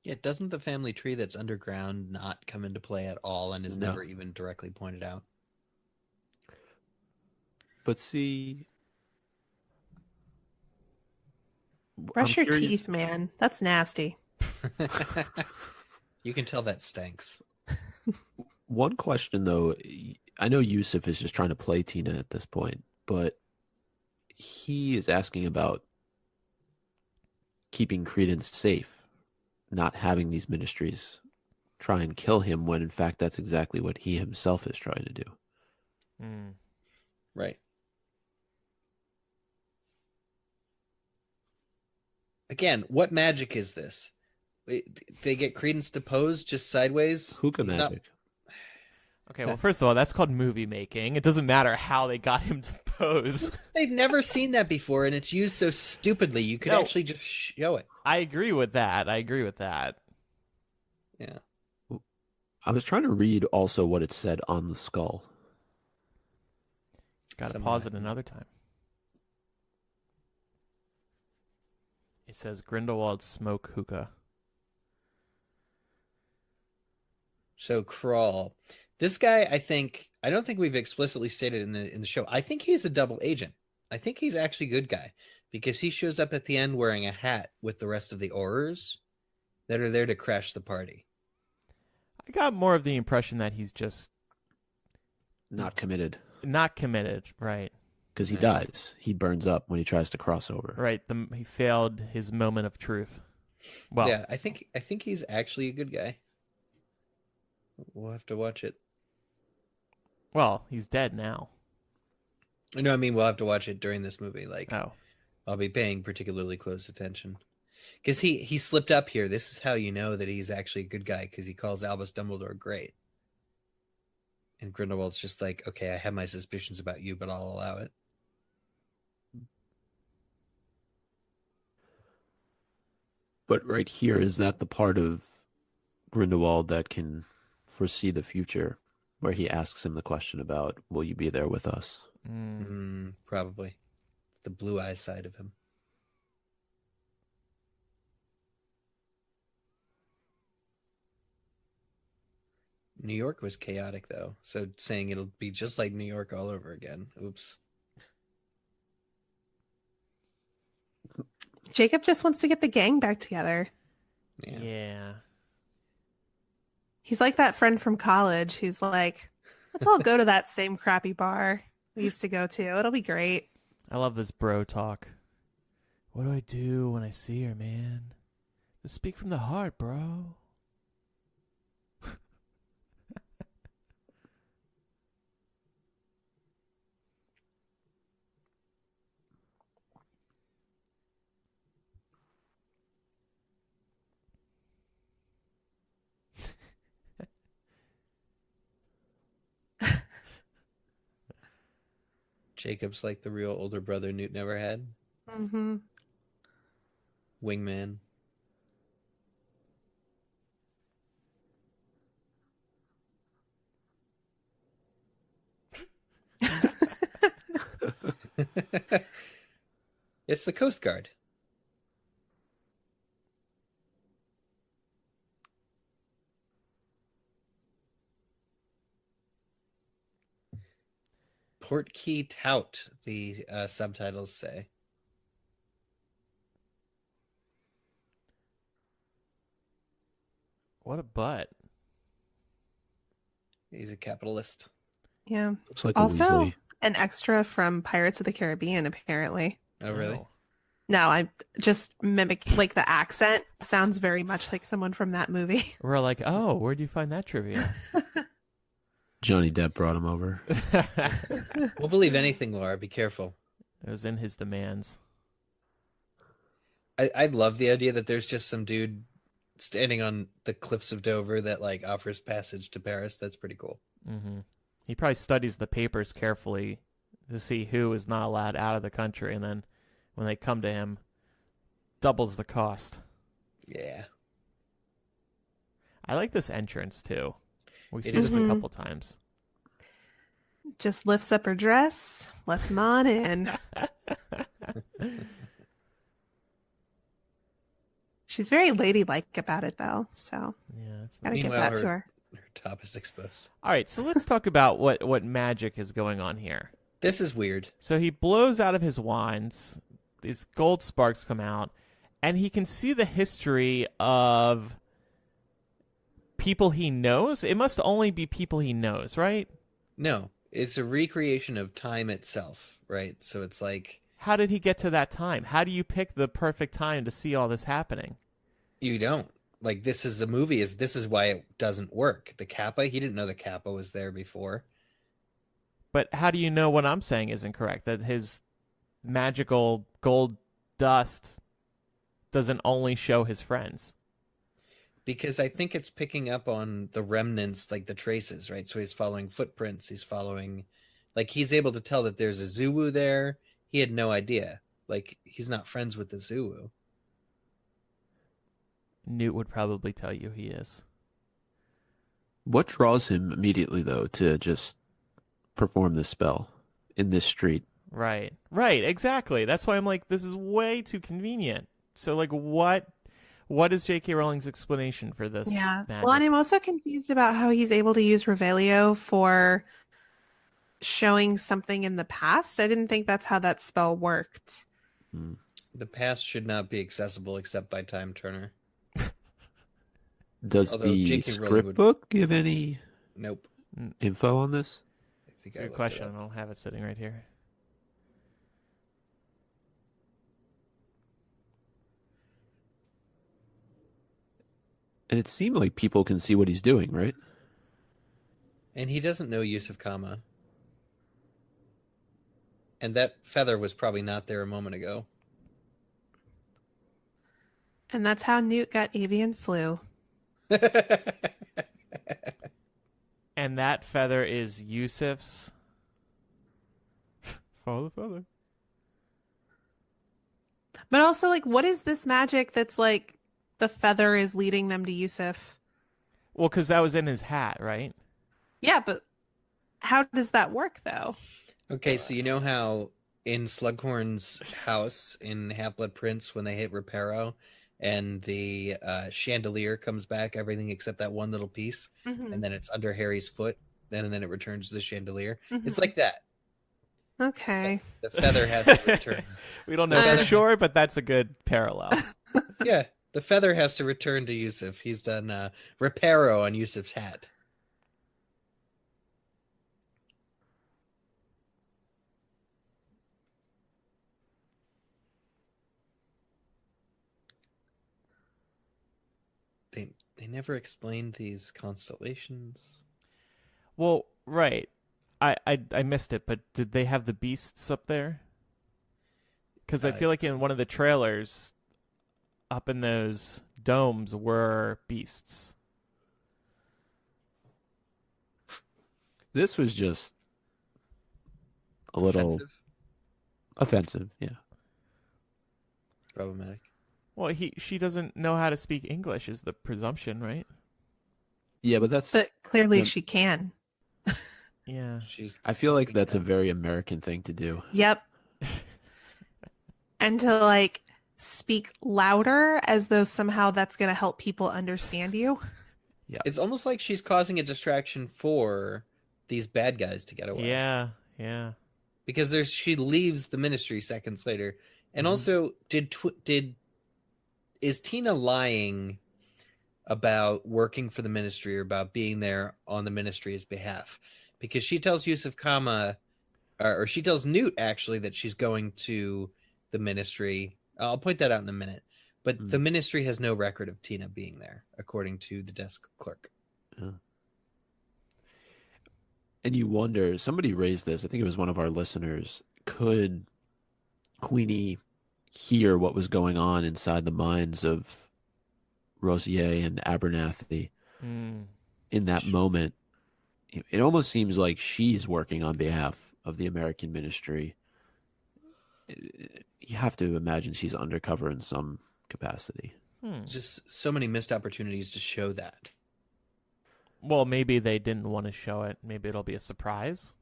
Yeah, doesn't the family tree that's underground not come into play at all and is No. never even directly pointed out? But see, Brush your teeth, man. That's nasty. You can tell that stinks. One question, though, I know Yusuf is just trying to play Tina at this point, but he is asking about keeping Credence safe, not having these ministries try and kill him when, in fact, that's exactly what he himself is trying to do. Right. Again, what magic is this? They get Credence deposed just sideways? Hookah magic. Okay, well, first of all, that's called movie making. It doesn't matter how they got him to pose. They've never seen that before, and it's used so stupidly. You could actually just show it. I agree with that. Yeah. I was trying to read also what it said on the skull. Gotta pause it another time. It says Grindelwald smoke hookah. So Crawl. This guy, I don't think we've explicitly stated in the show. I think he's a double agent. I think he's actually a good guy because he shows up at the end wearing a hat with the rest of the Aurors that are there to crash the party. I got more of the impression that he's just Not committed. not committed, right? Because he dies. He burns up when he tries to cross over. Right. He failed his moment of truth. Well, Yeah, I think he's actually a good guy. We'll have to watch it. well, he's dead now. No, I mean we'll have to watch it during this movie. Oh, I'll be paying particularly close attention because he slipped up here. This is how you know that he's actually a good guy because he calls Albus Dumbledore great, and Grindelwald's just like, okay, I have my suspicions about you, but I'll allow it. But right here, is that the part of Grindelwald that can foresee the future, where he asks him the question about, will you be there with us? Probably the blue eye side of him. New York was chaotic, though, so saying it'll be just like New York all over again. Oops. Jacob just wants to get the gang back together. yeah. He's like that friend from college who's like, let's all go to that same crappy bar we used to go to. It'll be great. I love this bro talk. What do I do when I see her, man? Just speak from the heart, bro. Jacob's like the real older brother Newt never had. Mm-hmm. Wingman. It's the Coast Guard. Portkey Tout, the subtitles say. What a butt. He's a capitalist. Yeah. Looks like Also, a Weasley. an extra from Pirates of the Caribbean, apparently. Oh, really? Oh. No, I just mimic like the accent sounds very much like someone from that movie. We're like, oh, where'd you find that trivia? Johnny Depp brought him over. We'll believe anything, Laura. Be careful. It was in his demands. I love the idea that there's just some dude standing on the cliffs of Dover that like offers passage to Paris. That's pretty cool. Mm-hmm. He probably studies the papers carefully to see who is not allowed out of the country, and then when they come to him, doubles the cost. Yeah. I like this entrance too. We It see is this a Mhm. couple times. Just lifts up her dress, lets him on in. She's very ladylike about it, though. So Yeah, it's gotta nice. give Meanwhile, that to her. Her top is exposed. All right, so let's talk about what magic is going on here. This is weird. So he blows out of his wands. These gold sparks come out, and he can see the history of people he knows. It must only be people he knows, right? No, it's a recreation of time itself, right? So it's like, How did he get to that time? How do you pick the perfect time to see all this happening? you don't. Like, this is a movie. This is why it doesn't work. The Kappa, he didn't know the Kappa was there before. But how do you know what I'm saying isn't correct? That his magical gold dust doesn't only show his friends. Because I think it's picking up on the remnants, like the traces, right? So he's following footprints. He's following, like, he's able to tell that there's a Zulu there. He had no idea. Like, he's not friends with the Zulu. Newt would probably tell you he is. What draws him immediately, though, to just perform this spell in this street? Right, exactly. That's why I'm like, this is way too convenient. So, like, what is J.K. Rowling's explanation for this? Yeah. magic? Well, and I'm also confused about how he's able to use Revelio for showing something in the past. I didn't think that's how that spell worked. The past should not be accessible except by Time Turner. Does Although the J.K. Rowling script would- book give any Nope. info on this? I think It's a good looked it question. up. I don't have it sitting right here. And it seemed like people can see what he's doing, right? And he doesn't know use of comma. And that feather was probably not there a moment ago. And that's how Newt got avian flu. And that feather is Yusuf's. Follow the feather. But also, like, what is this magic that's like the feather is leading them to Yusuf? Well, because that was in his hat, right? Yeah, but how does that work, though? Okay, so you know how in Slughorn's house in Half-Blood Prince, when they hit Reparo and the chandelier comes back, everything except that one little piece, and then it's under Harry's foot, and then it returns to the chandelier. It's like that. Okay. The feather has to return. We don't know for sure, but that's a good parallel. Yeah, the feather has to return to Yusuf. He's done Reparo on Yusuf's hat. They never explained these constellations. Well, right. I missed it, but did they have the beasts up there? Because I feel like in one of the trailers, up in those domes were beasts. This was just a little offensive. Yeah. Problematic. Well, she doesn't know how to speak English is the presumption, right? Yeah, but that's. But clearly Yeah. she can. Yeah. I feel like that's a very American thing to do. Yep. And to like speak louder as though somehow that's going to help people understand you. Yeah. It's almost like she's causing a distraction for these bad guys to get away. Yeah. Because she leaves the ministry seconds later. And also, is Tina lying about working for the ministry or about being there on the ministry's behalf? Because she tells Yusuf Kama, or she tells Newt actually that she's going to the ministry. I'll point that out in a minute. But the ministry has no record of Tina being there, according to the desk clerk. Yeah. And you wonder, somebody raised this, I think it was one of our listeners, could Queenie hear what was going on inside the minds of Rosier and Abernathy in that moment? It almost seems like she's working on behalf of the American ministry. You have to imagine she's undercover in some capacity. Just so many missed opportunities to show that. Well, maybe they didn't want to show it. Maybe it'll be a surprise.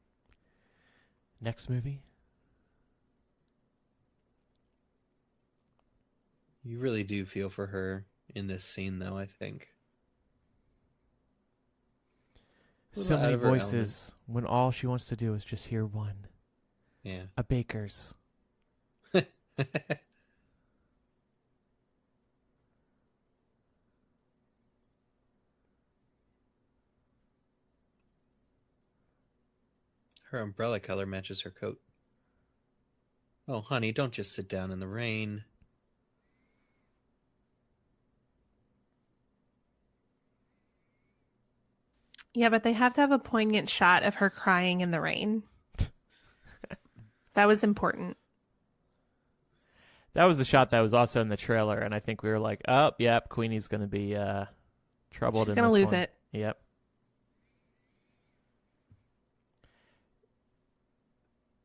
Next movie. You really do feel for her in this scene, though, I think. So many voices when all she wants to do is just hear one. Yeah. A baker's. Her umbrella color matches her coat. Oh, honey, don't just sit down in the rain. Yeah, but they have to have a poignant shot of her crying in the rain. That was important. That was the shot that was also in the trailer, and I think we were like, oh, yep, Queenie's going to be troubled in this one. She's going to lose it. Yep.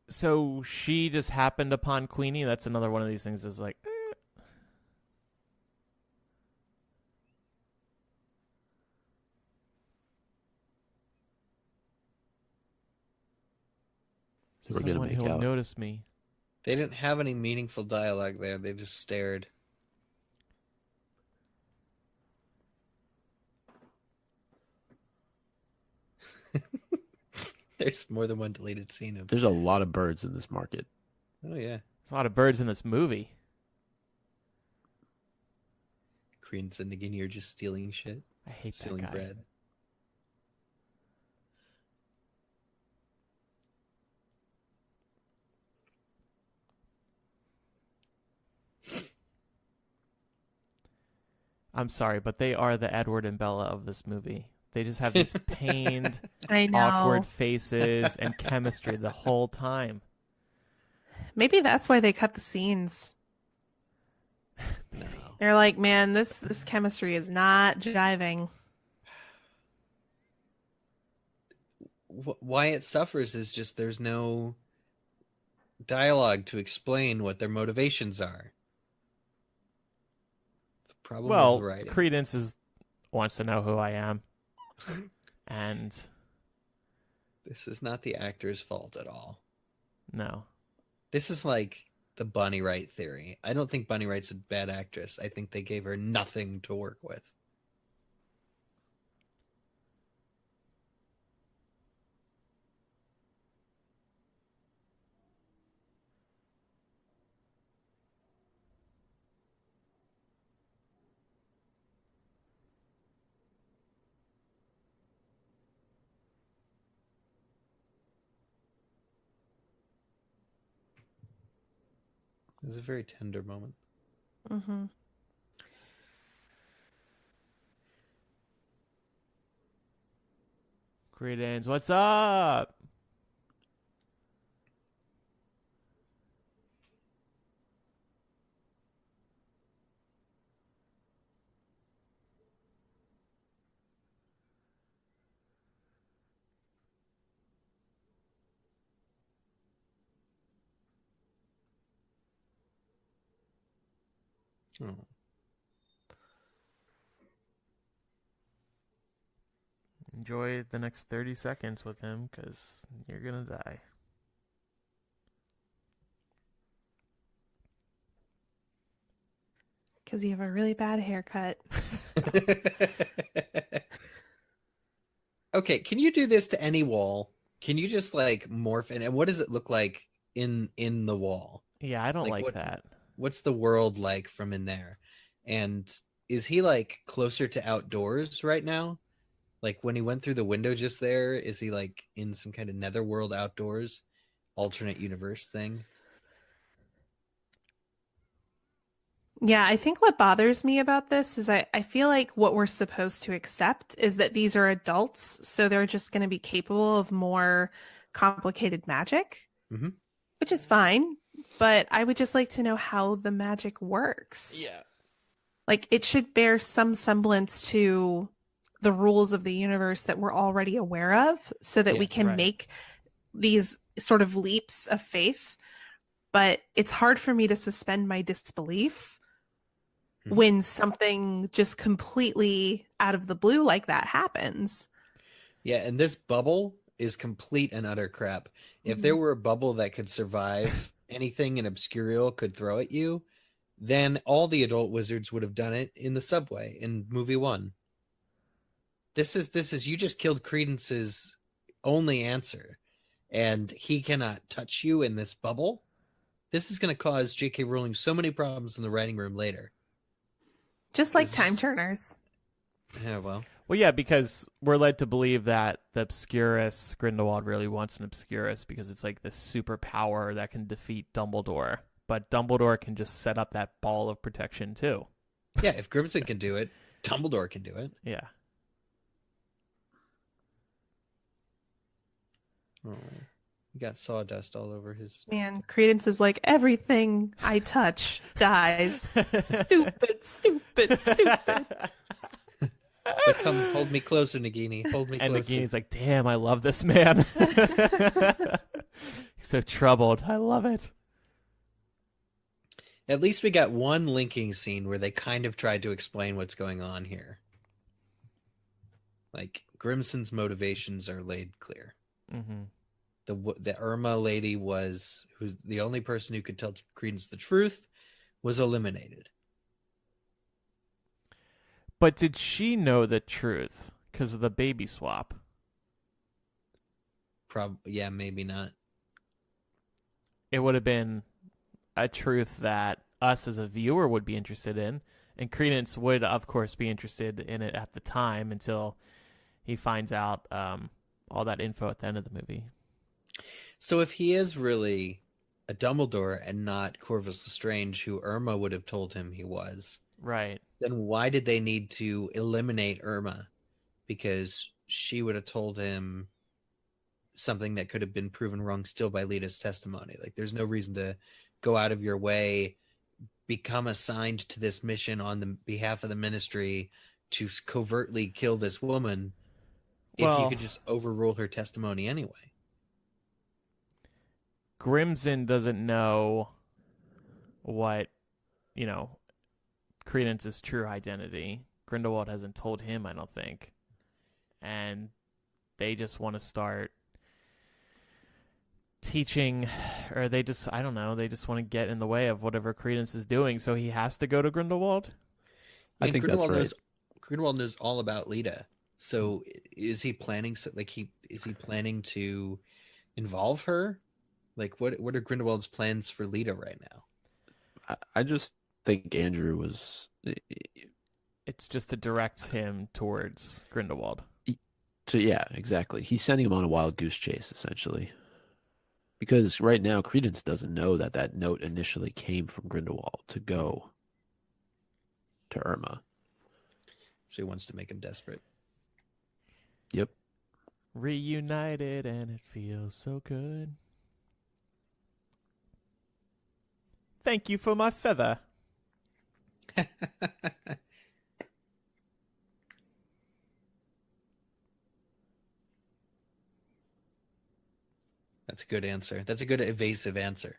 So she just happened upon Queenie. That's another one of these things that's like, So we're gonna someone make who will out. notice me. They didn't have any meaningful dialogue there. They just stared. There's more than one deleted scene of. There's a lot of birds in this market. Oh yeah, There's a lot of birds in this movie. Koreans and Nagini are just stealing shit, I hate that stealing guy. bread. I'm sorry, but they are the Edward and Bella of this movie. They just have these pained, I know. awkward faces and chemistry the whole time. Maybe that's why they cut the scenes. No. They're like, man, this chemistry is not jiving. Why it suffers is just there's no dialogue to explain what their motivations are. It's a problem Well, with writing. Credence wants to know who I am. And This is not the actor's fault at all. no. This is like the Bonnie Wright theory. I don't think Bonnie Wright's a bad actress. I think they gave her nothing to work with. It was a very tender moment. Mm-hmm. Credence, what's up? Oh. Enjoy the next 30 seconds with him, because you're going to die. Because you have a really bad haircut. Okay, can you do this to any wall? Can you just like morph in? And what does it look like in the wall? Yeah, I don't Like like what- that. What's the world like from in there? And is he like closer to outdoors right now? Like when he went through the window just there, is he like in some kind of netherworld outdoors, alternate universe thing? Yeah, I think what bothers me about this is I feel like what we're supposed to accept is that these are adults, so they're just going to be capable of more complicated magic, Mhm. which is fine. But I would just like to know how the magic works. Yeah. Like, it should bear some semblance to the rules of the universe that we're already aware of so that Yeah, we can right. make these sort of leaps of faith. But it's hard for me to suspend my disbelief when something just completely out of the blue like that happens. Yeah, and this bubble is complete and utter crap. If there were a bubble that could survive anything an Obscurial could throw at you, then all the adult wizards would have done it in the subway in movie 1. This is you just killed Credence's only answer, and he cannot touch you in this bubble. This is going to cause J.K. Rowling so many problems in the writing room later. Just like time turners. Yeah, well. Well, yeah, because we're led to believe that the Obscurus, Grindelwald really wants an Obscurus because it's like this superpower that can defeat Dumbledore. But Dumbledore can just set up that ball of protection too. Yeah, if Grimson can do it, Dumbledore can do it. Yeah. Oh, he got sawdust all over his... Man, Credence is like, everything I touch dies. Stupid, stupid, stupid. But come, hold me closer, Nagini. Hold me closer. And Nagini's like, damn, I love this man. He's so troubled. I love it. At least we got one linking scene where they kind of tried to explain what's going on here. Like, Grimson's motivations are laid clear. Mm-hmm. The Irma lady who's the only person who could tell Credence the truth, was eliminated. But did she know the truth because of the baby swap? Yeah, maybe not. It would have been a truth that us as a viewer would be interested in, and Credence would, of course, be interested in it at the time until he finds out all that info at the end of the movie. So if he is really a Dumbledore and not Corvus Lestrange, who Irma would have told him he was, right? Then why did they need to eliminate Irma? Because she would have told him something that could have been proven wrong still by Lita's testimony. Like, there's no reason to go out of your way, become assigned to this mission on the behalf of the Ministry to covertly kill this woman if you could just overrule her testimony anyway. Grimson doesn't know what, Credence's true identity. Grindelwald hasn't told him, I don't think. And they just want to start teaching, or they just want to get in the way of whatever Credence is doing, so he has to go to Grindelwald? I think that's right. Grindelwald knows all about Lita. So is he planning to involve her? Like, what are Grindelwald's plans for Lita right now? I just think Andrew was... It's just to direct him towards Grindelwald. So yeah, exactly. He's sending him on a wild goose chase, essentially. Because right now, Credence doesn't know that note initially came from Grindelwald to go to Irma. So he wants to make him desperate. Yep. Reunited and it feels so good. Thank you for my feather. That's a good answer. That's a good evasive answer.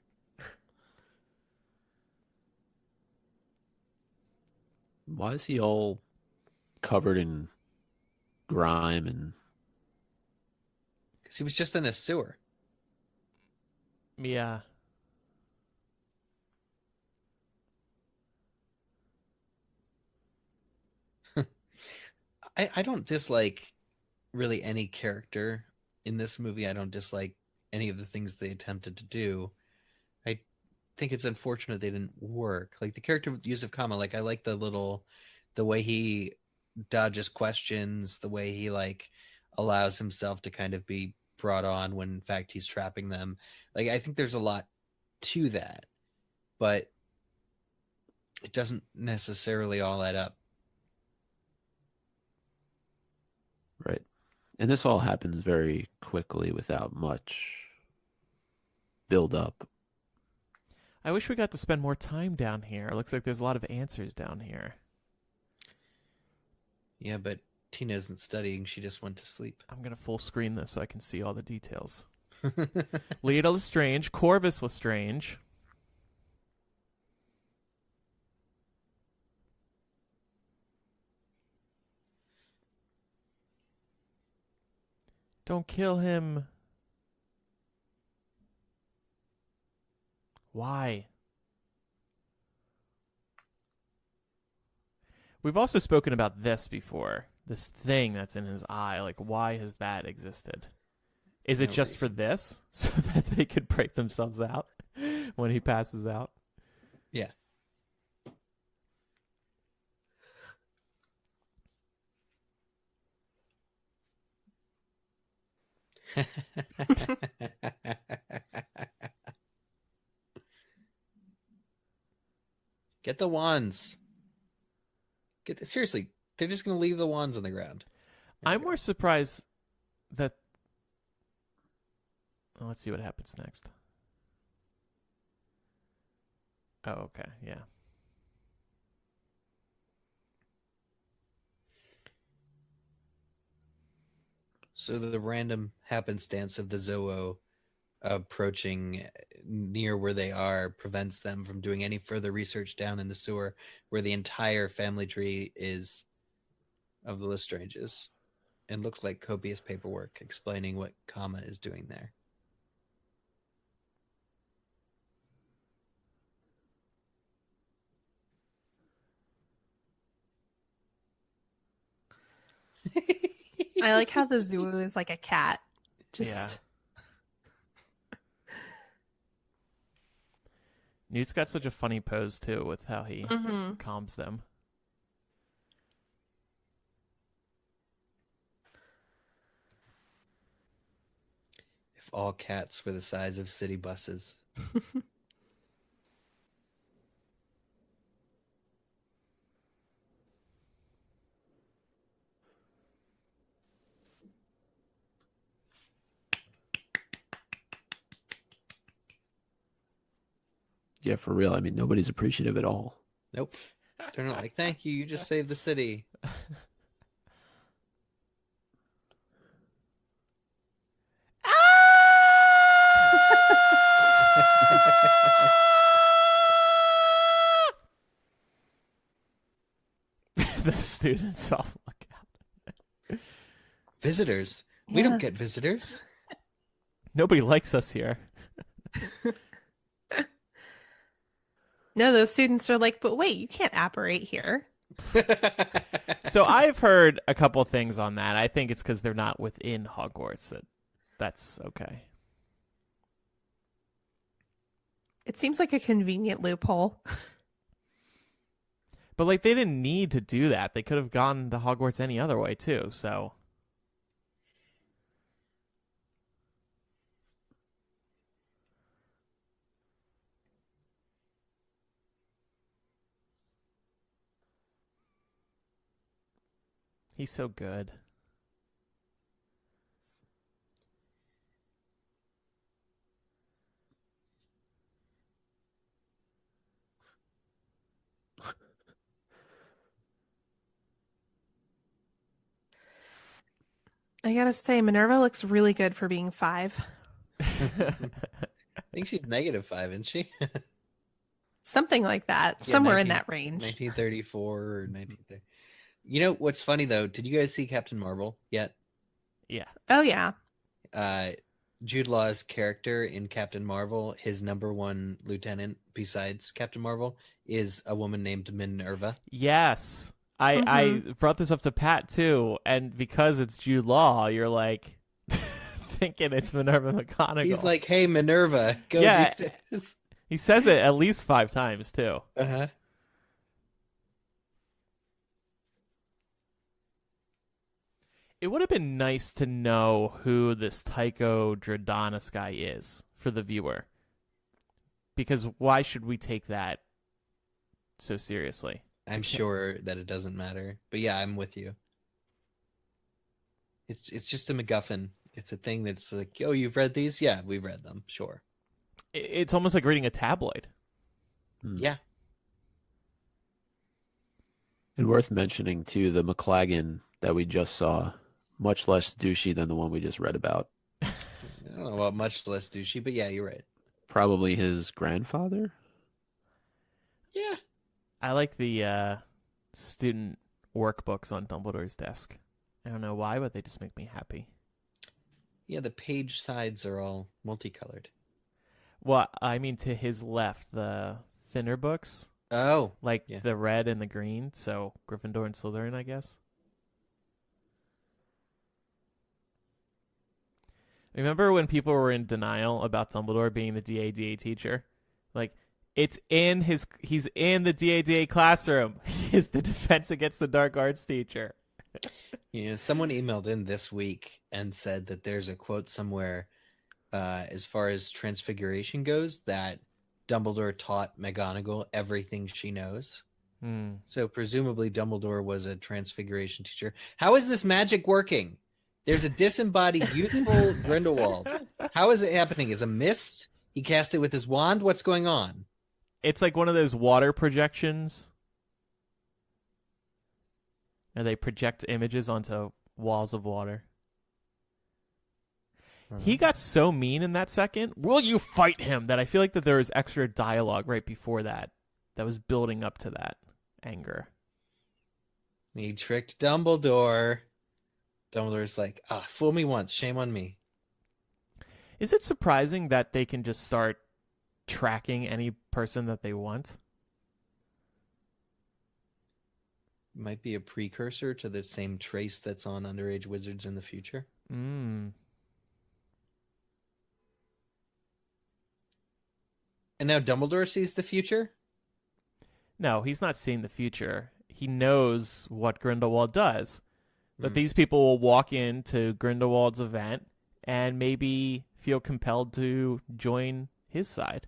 Why is he all covered in grime and... Because he was just in a sewer. Yeah. I don't dislike really any character in this movie. I don't dislike any of the things they attempted to do. I think it's unfortunate they didn't work. Like the character with Yusuf Kama, like I like the way he dodges questions, the way he like allows himself to kind of be brought on when in fact he's trapping them. Like I think there's a lot to that, but it doesn't necessarily all add up. Right. And this all happens very quickly without much build up. I wish we got to spend more time down here. It looks like there's a lot of answers down here. Yeah, but Tina isn't studying. She just went to sleep. I'm going to full screen this so I can see all the details. Lita Lestrange, Corvus Lestrange. Don't kill him. Why? We've also spoken about this before. This thing that's in his eye. Like, why has that existed? Is it just for this? So that they could break themselves out when he passes out? Yeah. Get the wands. Seriously, they're just going to leave the wands on the ground. I'm more surprised that... Oh, let's see what happens next. Oh, okay, yeah. So the random happenstance of the Zoo approaching near where they are prevents them from doing any further research down in the sewer where the entire family tree is of the Lestranges and looks like copious paperwork explaining what Kama is doing there. I like how the zoo is like a cat. Just Newt's got such a funny pose, too, with how he calms them. If all cats were the size of city buses. Yeah, for real. I mean, nobody's appreciative at all. Nope. They're not like, thank you, you just saved the city. The students all look out. Visitors? We don't get visitors. Nobody likes us here. no, those students are like, but wait, you can't apparate here. So I've heard a couple things on that. I think it's because they're not within Hogwarts. That's okay. It seems like a convenient loophole. But like they didn't need to do that. They could have gone to Hogwarts any other way too. So he's so good. I gotta say, Minerva looks really good for being 5. I think she's -5, isn't she? Something like that. Somewhere in that range. 1934 or 1930. You know what's funny though? Did you guys see Captain Marvel yet? Yeah. Oh, yeah. Jude Law's character in Captain Marvel, his number 1 lieutenant besides Captain Marvel, is a woman named Minerva. Yes. I brought this up to Pat too, and because it's Jude Law, you're like thinking it's Minerva McGonagall. He's like, "Hey, Minerva, go do this." He says it at least 5 times too. Uh-huh. It would have been nice to know who this Tycho Dradonis guy is for the viewer. Because why should we take that so seriously? I'm sure that it doesn't matter. But yeah, I'm with you. It's just a MacGuffin. It's a thing that's like, oh, you've read these? Yeah, we've read them. Sure. It's almost like reading a tabloid. Yeah. And worth mentioning, too, the McLagan that we just saw, much less douchey than the one we just read about. I don't know about much less douchey, but yeah, you're right. Probably his grandfather? Yeah. I like the student workbooks on Dumbledore's desk. I don't know why, but they just make me happy. Yeah, the page sides are all multicolored. Well, I mean, to his left, the thinner books, Oh, like yeah. the red and the green. So Gryffindor and Slytherin, I guess. Remember when people were in denial about Dumbledore being the DADA teacher? Like, he's in the DADA classroom. He is the Defense Against the Dark Arts teacher. Someone emailed in this week and said that there's a quote somewhere as far as transfiguration goes that Dumbledore taught McGonagall everything she knows. So presumably Dumbledore was a transfiguration teacher. How is this magic working? There's a disembodied youthful Grindelwald. How is it happening? Is a mist? He cast it with his wand? What's going on? It's like one of those water projections. And they project images onto walls of water. He got so mean in that second. Will you fight him? That I feel like that there was extra dialogue right before that was building up to that anger. He tricked Dumbledore. Dumbledore's like, fool me once, shame on me. Is it surprising that they can just start tracking any person that they want? Might be a precursor to the same trace that's on underage wizards in the future. And now Dumbledore sees the future? No, he's not seeing the future. He knows what Grindelwald does. That these people will walk into Grindelwald's event and maybe feel compelled to join his side.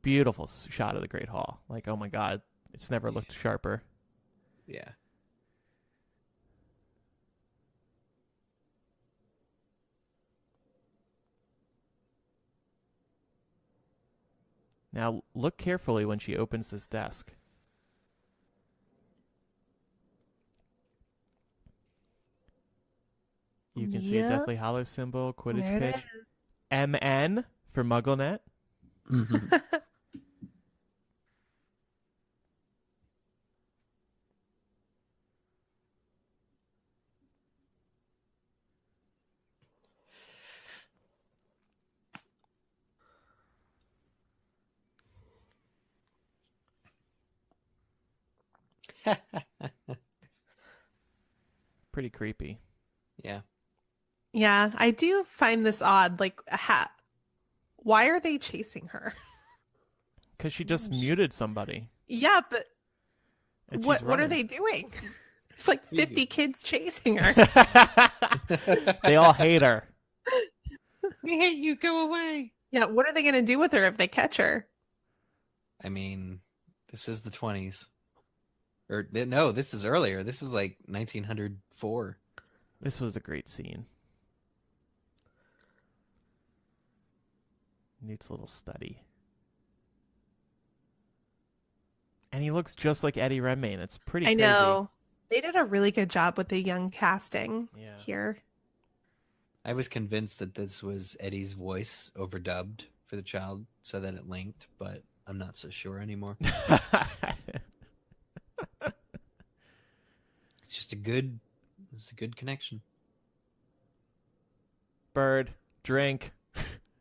Beautiful shot of the Great Hall. Like, oh my God, it's never looked sharper. Yeah. Now, look carefully when she opens this desk. You can see a Deathly Hallows symbol, Quidditch pitch. MN for MuggleNet. Pretty creepy. Yeah. Yeah, I do find this odd. Like, why are they chasing her? Because she just muted somebody. Yeah, but And what she's are running. they doing? There's like 50 kids chasing her. They all hate her. We hate you, go away. Yeah, what are they going to do with her if they catch her? I mean, this is the 20s. Or, no, this is earlier. This is like 1904. This was a great scene. Newt's little study. And he looks just like Eddie Redmayne. It's pretty crazy. I know. They did a really good job with the young casting here. I was convinced that this was Eddie's voice overdubbed for the child so that it linked, but I'm not so sure anymore. It's just a good connection. Bird, drink.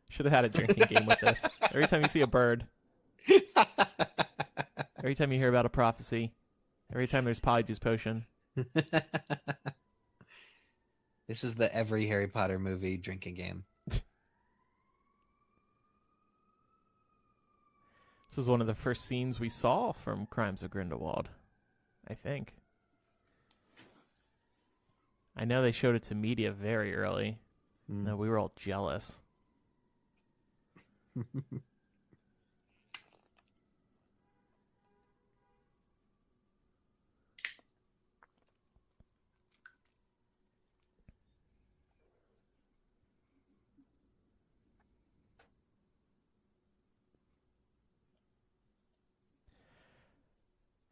Should have had a drinking game with this. Every time you see a bird. Every time you hear about a prophecy. Every time there's Polyjuice Potion. This is the every Harry Potter movie drinking game. This was one of the first scenes we saw from Crimes of Grindelwald, I think. I know they showed it to media very early. No, we were all jealous.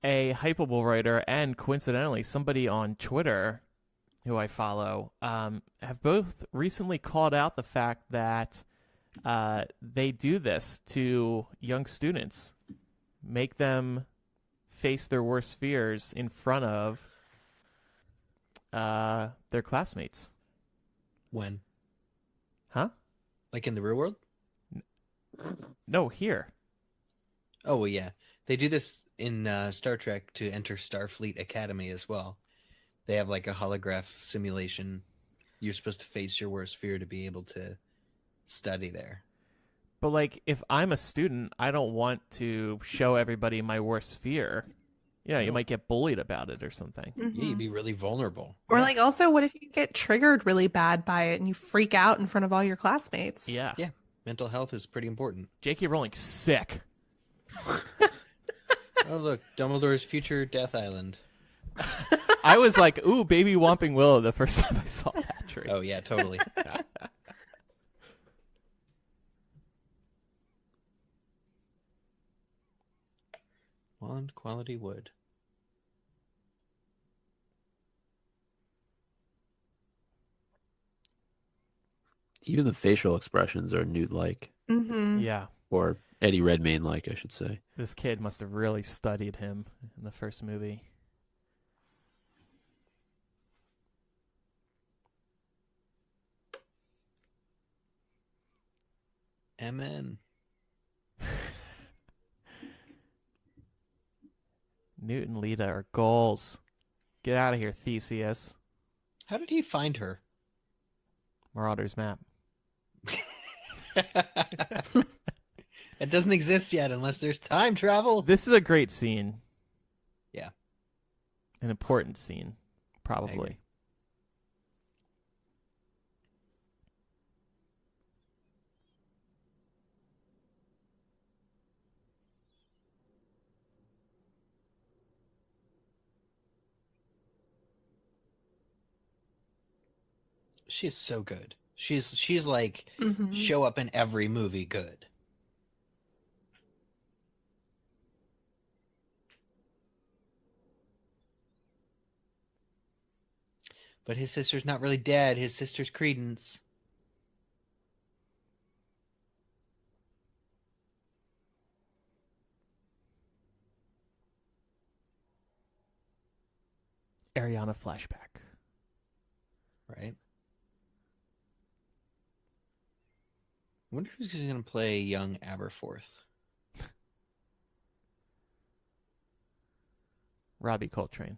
A Hypable writer and coincidentally somebody on Twitter who I follow have both recently called out the fact that they do this to young students, make them face their worst fears in front of their classmates. When? Huh? Like in the real world? No, here. Oh, well, yeah. They do this in Star Trek to enter Starfleet Academy as well. They have like a holograph simulation. You're supposed to face your worst fear to be able to study there. But like, if I'm a student, I don't want to show everybody my worst fear. You know, you might get bullied about it or something. Mm-hmm. Yeah, you'd be really vulnerable. Or like, also, what if you get triggered really bad by it and you freak out in front of all your classmates? Yeah. Yeah. Mental health is pretty important. J.K. Rowling's sick. Oh, look, Dumbledore's future Death Island. I was like, ooh, baby Whomping Willow the first time I saw that tree. Oh, yeah, totally. Wand quality wood. Even the facial expressions are Newt-like, Mm-hmm. Yeah. or Eddie Redmayne-like, I should say. This kid must have really studied him in the first movie. MN. Newt and Lita are goals. Get out of here, Theseus. How did he find her? Marauder's map. It doesn't exist yet unless there's time travel. This is a great scene. Yeah. An important scene, I probably. agree. She is so good. She's like Mm-hmm. show up in every movie good. But his sister's not really dead. His sister's Credence. Ariana flashback. Right? I wonder who's going to play young Aberforth. Robbie Coltrane.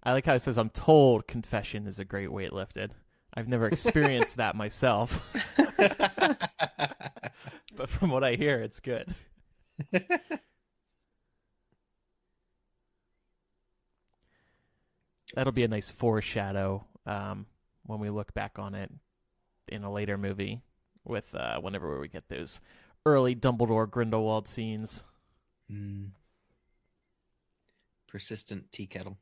I like how it says, I'm told confession is a great weight lifted. I've never experienced that myself. But from what I hear, it's good. That'll be a nice foreshadow when we look back on it in a later movie with whenever we get those early Dumbledore Grindelwald scenes. Persistent tea kettle.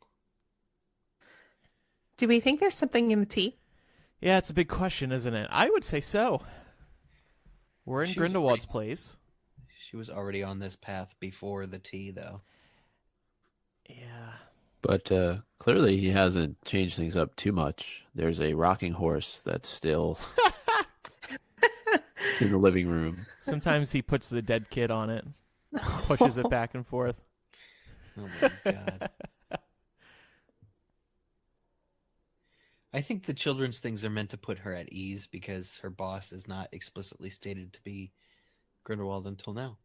Do we think there's something in the tea? Yeah, it's a big question, isn't it? I would say so. We're in She was Grindelwald's already- place. She was already on this path before the tea, though. Yeah. But clearly he hasn't changed things up too much. There's a rocking horse that's still in the living room. Sometimes he puts the dead kid on it, pushes it back and forth. Oh my god. I think the children's things are meant to put her at ease because her boss is not explicitly stated to be Grindelwald until now.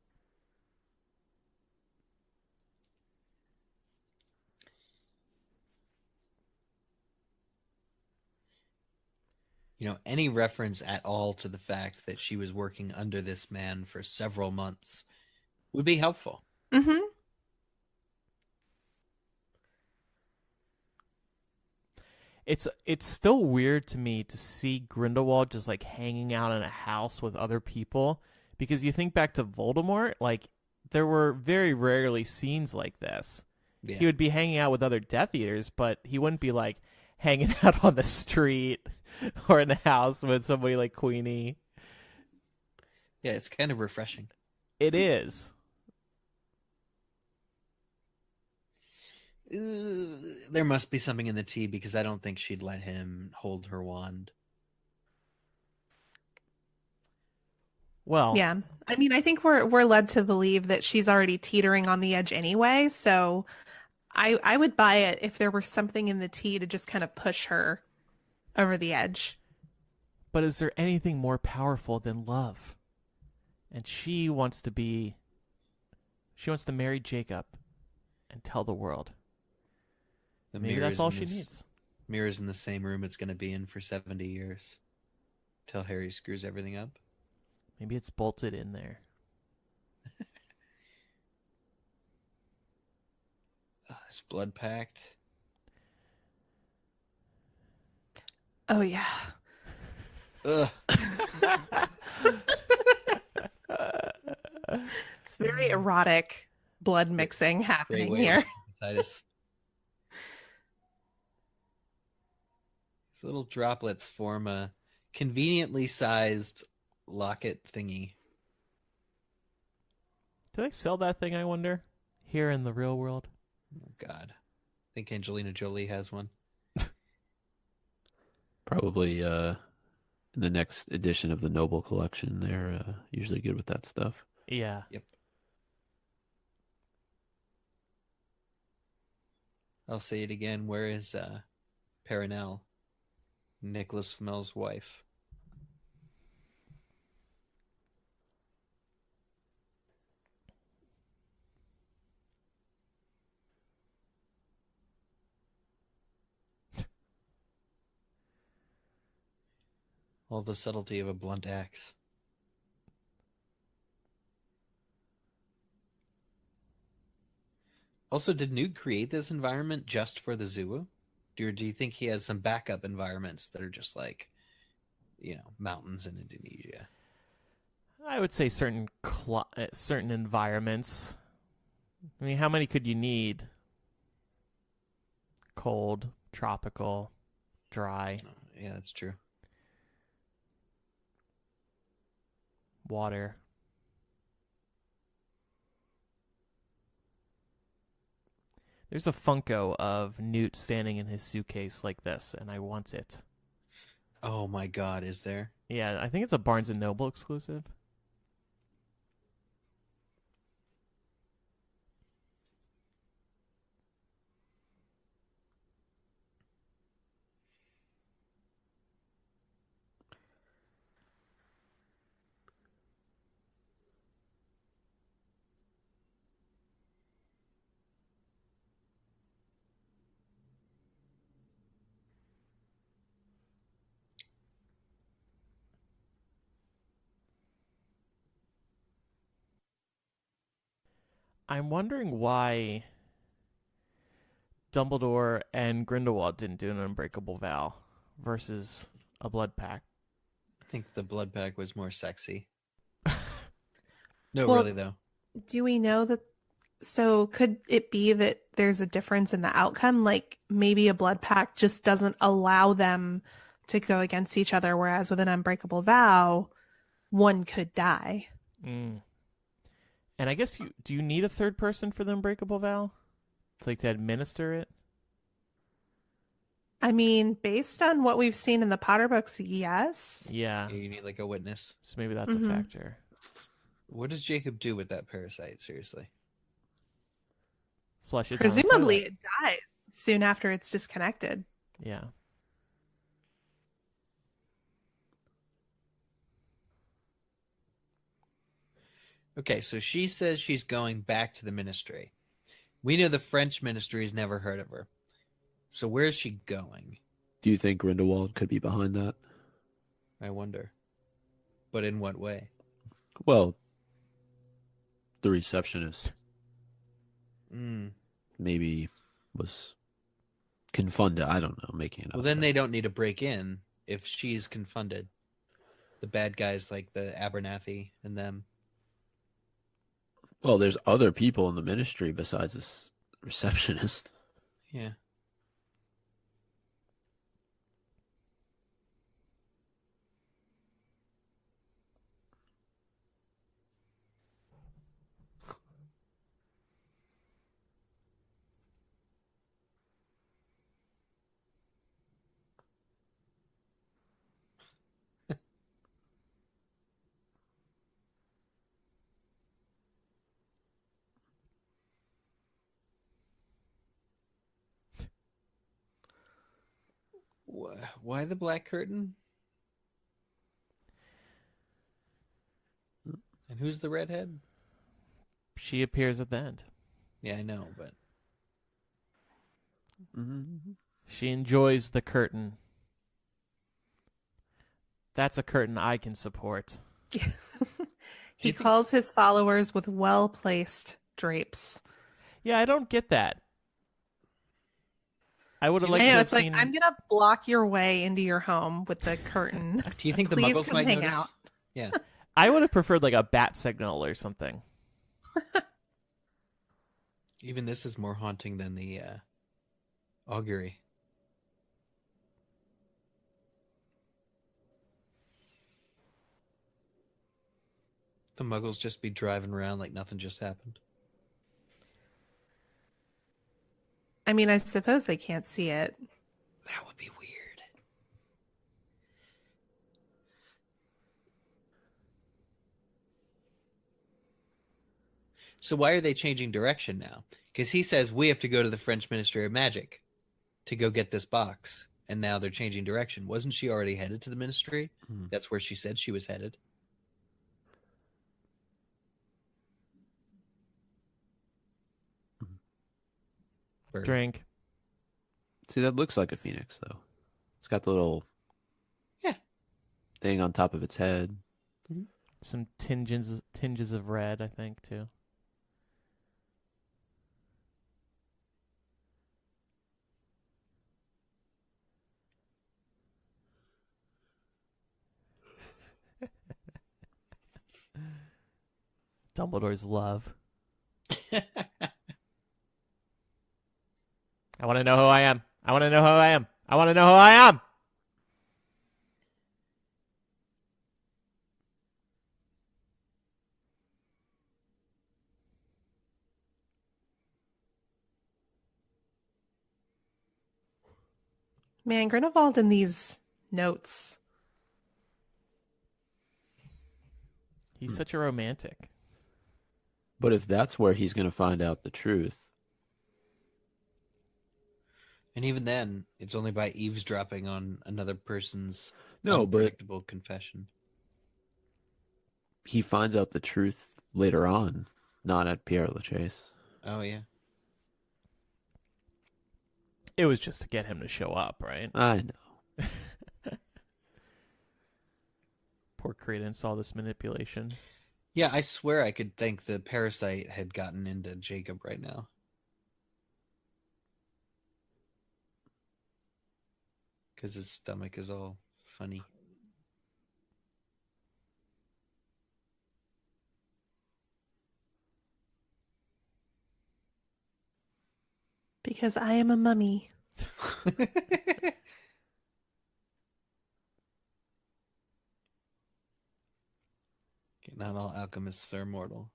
You know, any reference at all to the fact that she was working under this man for several months would be helpful. Mm-hmm. It's still weird to me to see Grindelwald just like hanging out in a house with other people, because you think back to Voldemort, like there were very rarely scenes like this. Yeah. He would be hanging out with other Death Eaters, but he wouldn't be like hanging out on the street or in the house with somebody like Queenie. Yeah, it's kind of refreshing. It is. There must be something in the tea because I don't think she'd let him hold her wand. Well, Yeah. I mean, I think we're led to believe that she's already teetering on the edge anyway, so I would buy it if there were something in the tea to just kind of push her over the edge. but is there anything more powerful than love? and she wants to marry Jacob and tell the world. Maybe that's all she needs. Mirror's in the same room it's going to be in for 70 years. Till Harry screws everything up. Maybe it's bolted in there. It's blood pact. Oh, yeah. Ugh. It's very erotic blood mixing happening here. These little droplets form a conveniently sized locket thingy. Do they sell that thing, I wonder? Here in the real world? Oh, God. I think Angelina Jolie has one. Probably in the next edition of the Noble Collection. They're usually good with that stuff. Yeah. Yep. I'll say it again. Where is Perenelle? Nicholas Flamel's wife. All the subtlety of a blunt axe. Also, did Newt create this environment just for the zoo? Or do you think he has some backup environments that are just like, mountains in Indonesia? I would say certain environments. I mean, how many could you need? Cold, tropical, dry. Yeah, that's true. Water. There's a Funko of Newt standing in his suitcase like this, and I want it. Oh my God, is there? Yeah, I think it's a Barnes & Noble exclusive. I'm wondering why Dumbledore and Grindelwald didn't do an unbreakable vow versus a blood pact. I think the blood pact was more sexy. No, Well, really, though. Do we know that? So could it be that there's a difference in the outcome? Like maybe a blood pact just doesn't allow them to go against each other, whereas with an unbreakable vow, one could die. Mm. And I guess do you need a third person for the unbreakable vow? To administer it? I mean, based on what we've seen in the Potter books, yes. Yeah. You need like a witness. So maybe that's a factor. What does Jacob do with that parasite? Seriously. Flush it down the Presumably toilet. it dies soon after it's disconnected. Yeah. Okay, so she says she's going back to the ministry. We know the French ministry has never heard of her. So where's she going? Do you think Grindelwald could be behind that? I wonder. But in what way? Well, the receptionist Mm. maybe was confunded. I don't know, making it up. Well, then they don't need to break in if she's confunded. The bad guys like the Abernathy and them. Well, there's other people in the ministry besides this receptionist. Yeah. Why the black curtain? And who's the redhead? She appears at the end. Yeah, I know, but She enjoys the curtain. That's a curtain I can support. He calls his followers with well-placed drapes. Yeah, I don't get that. I would have liked I to know, have it's seen... like, I'm going to block your way into your home with the curtain. do you think the Please Muggles come might hang notice? out. Yeah. I would have preferred like a bat signal or something. Even this is more haunting than the augury. The Muggles just be driving around like nothing just happened. I mean, I suppose they can't see it. That would be weird. So why are they changing direction now? Because he says we have to go to the French Ministry of Magic to go get this box. And now they're changing direction. Wasn't she already headed to the ministry? That's where she said she was headed. Bird. Drink. See, that looks like a phoenix, though. It's got the little thing on top of its head. Some tinges of red, I think, too. Dumbledore's love. I want to know who I am. I want to know who I am. I want to know who I am. Man, Grindelwald in these notes. He's such a romantic. But if that's where he's going to find out the truth, And even then, it's only by eavesdropping on another person's No, but- unpredictable confession. he finds out the truth later on, not at Pierre Lachaise. Oh, yeah. It was just to get him to show up, right? I know. Poor Credence, all this manipulation. Yeah, I swear I could think the parasite had gotten into Jacob right now. Because his stomach is all funny. Because I am a mummy. Not all alchemists are mortal.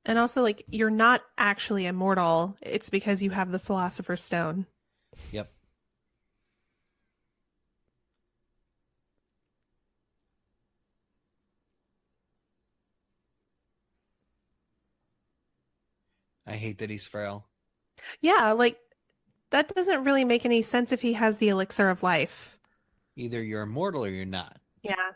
And also, like, you're not actually immortal. It's because you have the Philosopher's Stone. Yep. I hate that he's frail. Yeah, like, that doesn't really make any sense if he has the elixir of life. Either you're immortal or you're not. Yeah.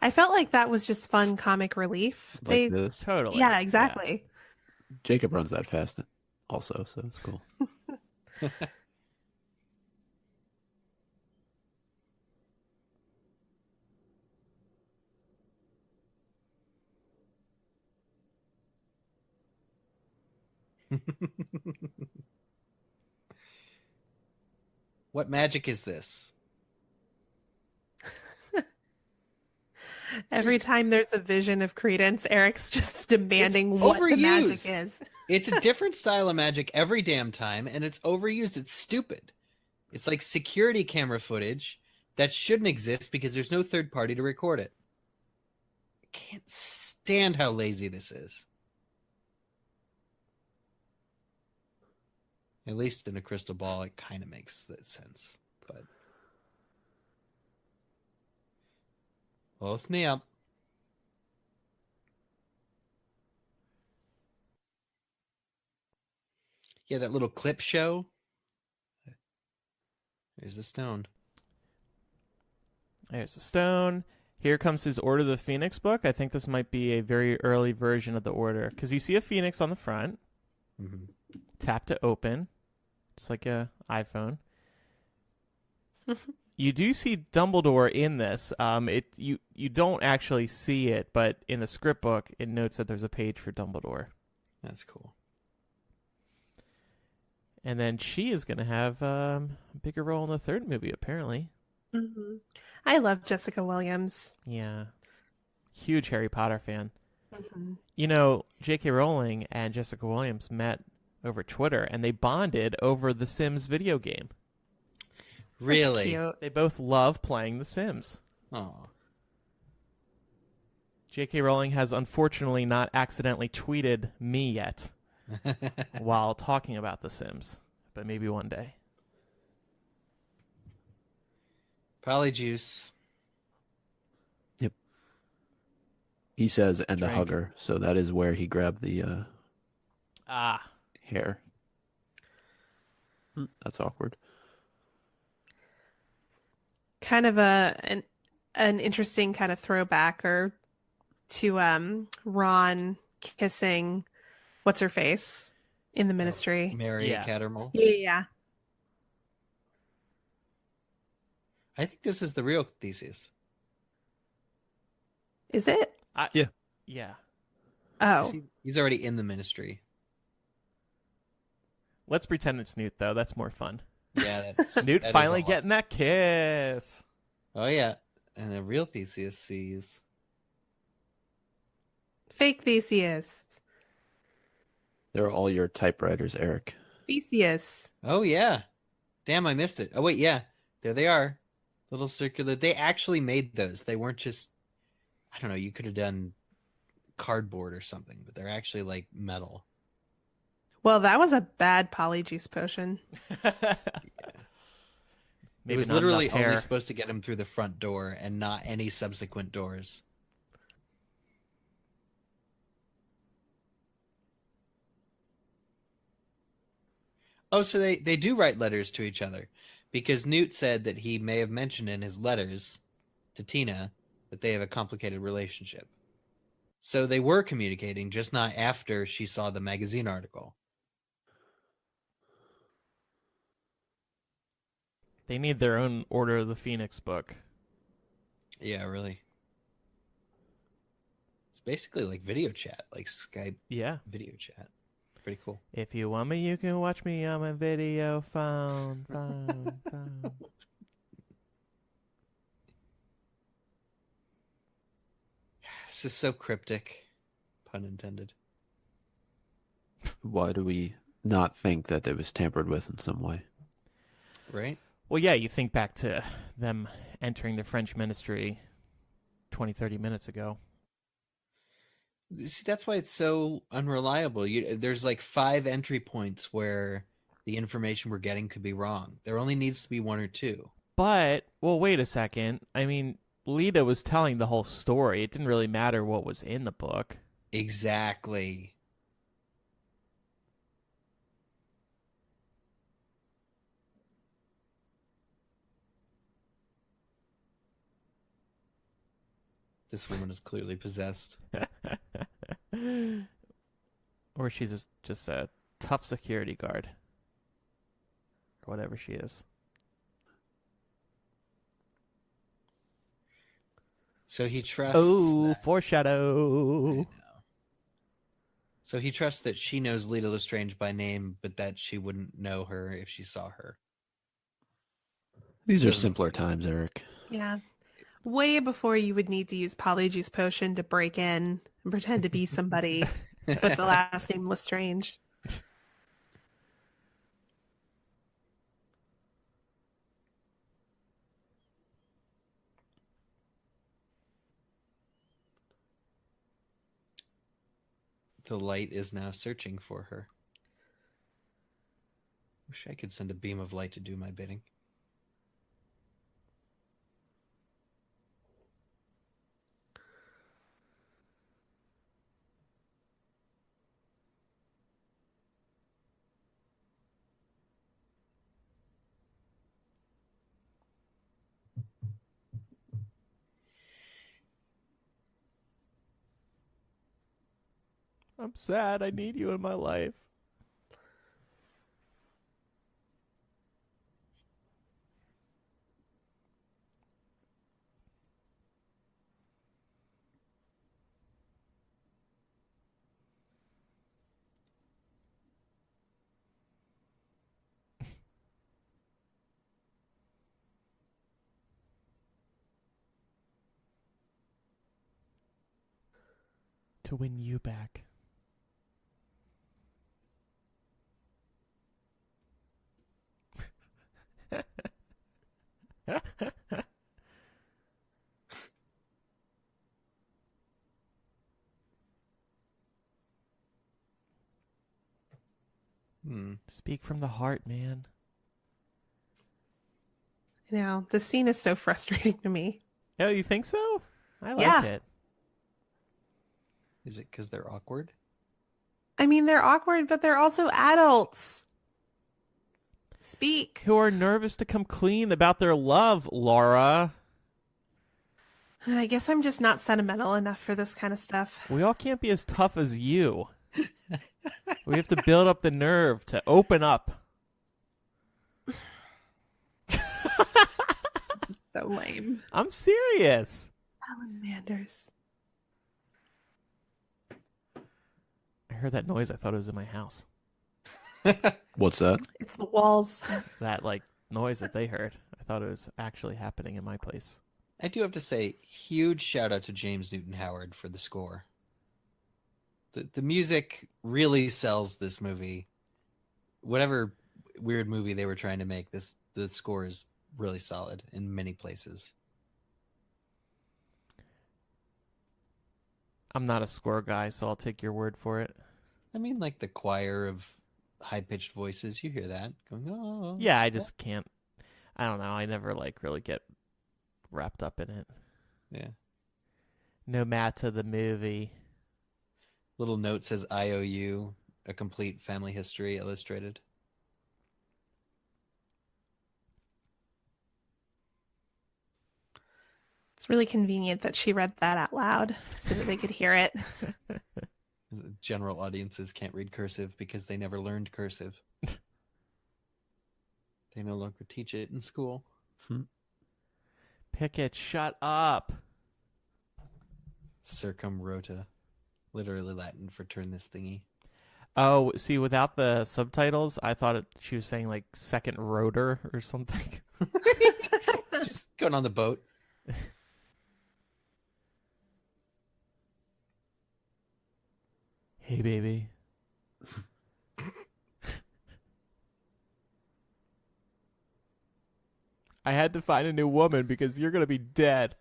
I felt like that was just fun comic relief. Like this. Totally. Yeah, exactly. Jacob runs that fast also, so it's cool. What magic is this? Every time there's a vision of Credence, Eric's just demanding what the magic overused. is. It's a different style of magic every damn time, and it's overused. It's stupid. It's like security camera footage that shouldn't exist because there's no third party to record it. I can't stand how lazy this is. At least in a crystal ball, it kind of makes that sense. But close me up. Yeah, that little clip show. There's the stone. There's the stone. Here comes his Order of the Phoenix book. I think this might be a very early version of the Order, because you see a phoenix on the front. Mm-hmm. Tap to open, just like a iPhone. You do see Dumbledore in this. You don't actually see it, but in the script book, it notes that there's a page for Dumbledore. That's cool. And then she is going to have a bigger role in the third movie, apparently. Mm-hmm. I love Jessica Williams. Yeah. Huge Harry Potter fan. Mm-hmm. You know, J.K. Rowling and Jessica Williams met over Twitter, and they bonded over the Sims video game. Really? Cute. They both love playing The Sims. Oh. J.K. Rowling has unfortunately not accidentally tweeted me yet while talking about The Sims, but maybe one day. Polyjuice. Yep. He says, and a Drink. hugger, so that is where he grabbed the hair. That's awkward. Kind of an interesting kind of throwback to Ron kissing what's her face in the Ministry. Mary Yeah. Cattermole. Yeah. I think this is the real Theseus. Is it? Yeah. Oh. He's already in the Ministry. Let's pretend it's Newt, though. That's more fun. Yeah, that's Newt that is finally a lot. getting that kiss. Oh yeah, and the real Theseus sees. Fake Theseus. They're all your typewriters, Eric. Theseus. Oh yeah, damn, I missed it. Oh wait, yeah, there they are, little circular. They actually made those. They weren't just, I don't know. You could have done cardboard or something, but they're actually like metal. Well, that was a bad polyjuice potion. It was literally only supposed to get him through the front door and not any subsequent doors. Oh, so they do write letters to each other, because Newt said that he may have mentioned in his letters to Tina that they have a complicated relationship. So they were communicating, just not after she saw the magazine article. They need their own Order of the Phoenix book. Yeah, really. It's basically like video chat, like Skype Yeah. video chat. Pretty cool. If you want me, you can watch me on my video phone. It's just so cryptic, pun intended. Why do we not think that it was tampered with in some way? Right? Well, yeah, you think back to them entering the French ministry 20, 30 minutes ago. See, that's why it's so unreliable. There's like 5 entry points where the information we're getting could be wrong. There only needs to be 1 or 2. But, well, wait a second. I mean, Lita was telling the whole story. It didn't really matter what was in the book. Exactly. This woman is clearly possessed. Or she's just a tough security guard. Or whatever she is. So he trusts. Foreshadow. I know. So he trusts that she knows Lita Lestrange by name, but that she wouldn't know her if she saw her. These are simpler times, Eric. Yeah. Way before you would need to use polyjuice potion to break in and pretend to be somebody with the last name Lestrange. The light is now searching for her. Wish I could send a beam of light to do my bidding. I'm sad. I need you in my life. To win you back. Speak from the heart, man. You know, the scene is so frustrating to me. Oh, you think so? I like Yeah. it. Is it because they're awkward? I mean, they're awkward, but they're also adults. Speak. Who are nervous to come clean about their love, Laura. I guess I'm just not sentimental enough for this kind of stuff. We all can't be as tough as you. We have to build up the nerve to open up. So lame. I'm serious. Salamanders. I heard that noise. I thought it was in my house. What's that? It's the walls. That noise that they heard. I thought it was actually happening in my place. I do have to say, huge shout out to James Newton Howard for the score. The music really sells this movie. Whatever weird movie they were trying to make, the score is really solid in many places. I'm not a score guy, so I'll take your word for it. I mean, like the choir of high-pitched voices, you hear that going, oh. Yeah, I just can't. I don't know. I never really get wrapped up in it. Yeah. No matter the movie. Little note says IOU, a complete family history illustrated. It's really convenient that she read that out loud so that they could hear it. General audiences can't read cursive because they never learned cursive. They no longer teach it in school. Pickett, shut up. Circum rota. Literally Latin for turn this thingy. Oh, see, without the subtitles, I thought she was saying second rotor or something. She's going on the boat. Hey, baby. I had to find a new woman because you're going to be dead.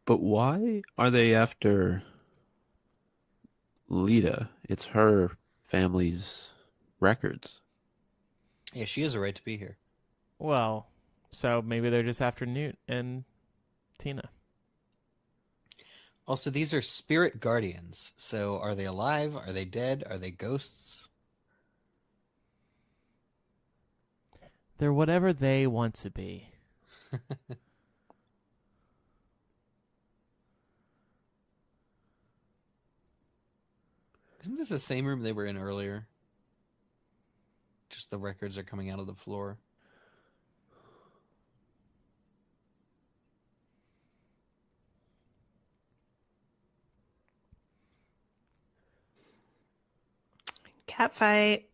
But why are they after Lita? It's her family's records. Yeah, she has a right to be here. Well, so maybe they're just after Newt and Tina. Also, these are spirit guardians. So are they alive? Are they dead? Are they ghosts? They're whatever they want to be. Isn't this the same room they were in earlier? Just the records are coming out of the floor. Cat fight.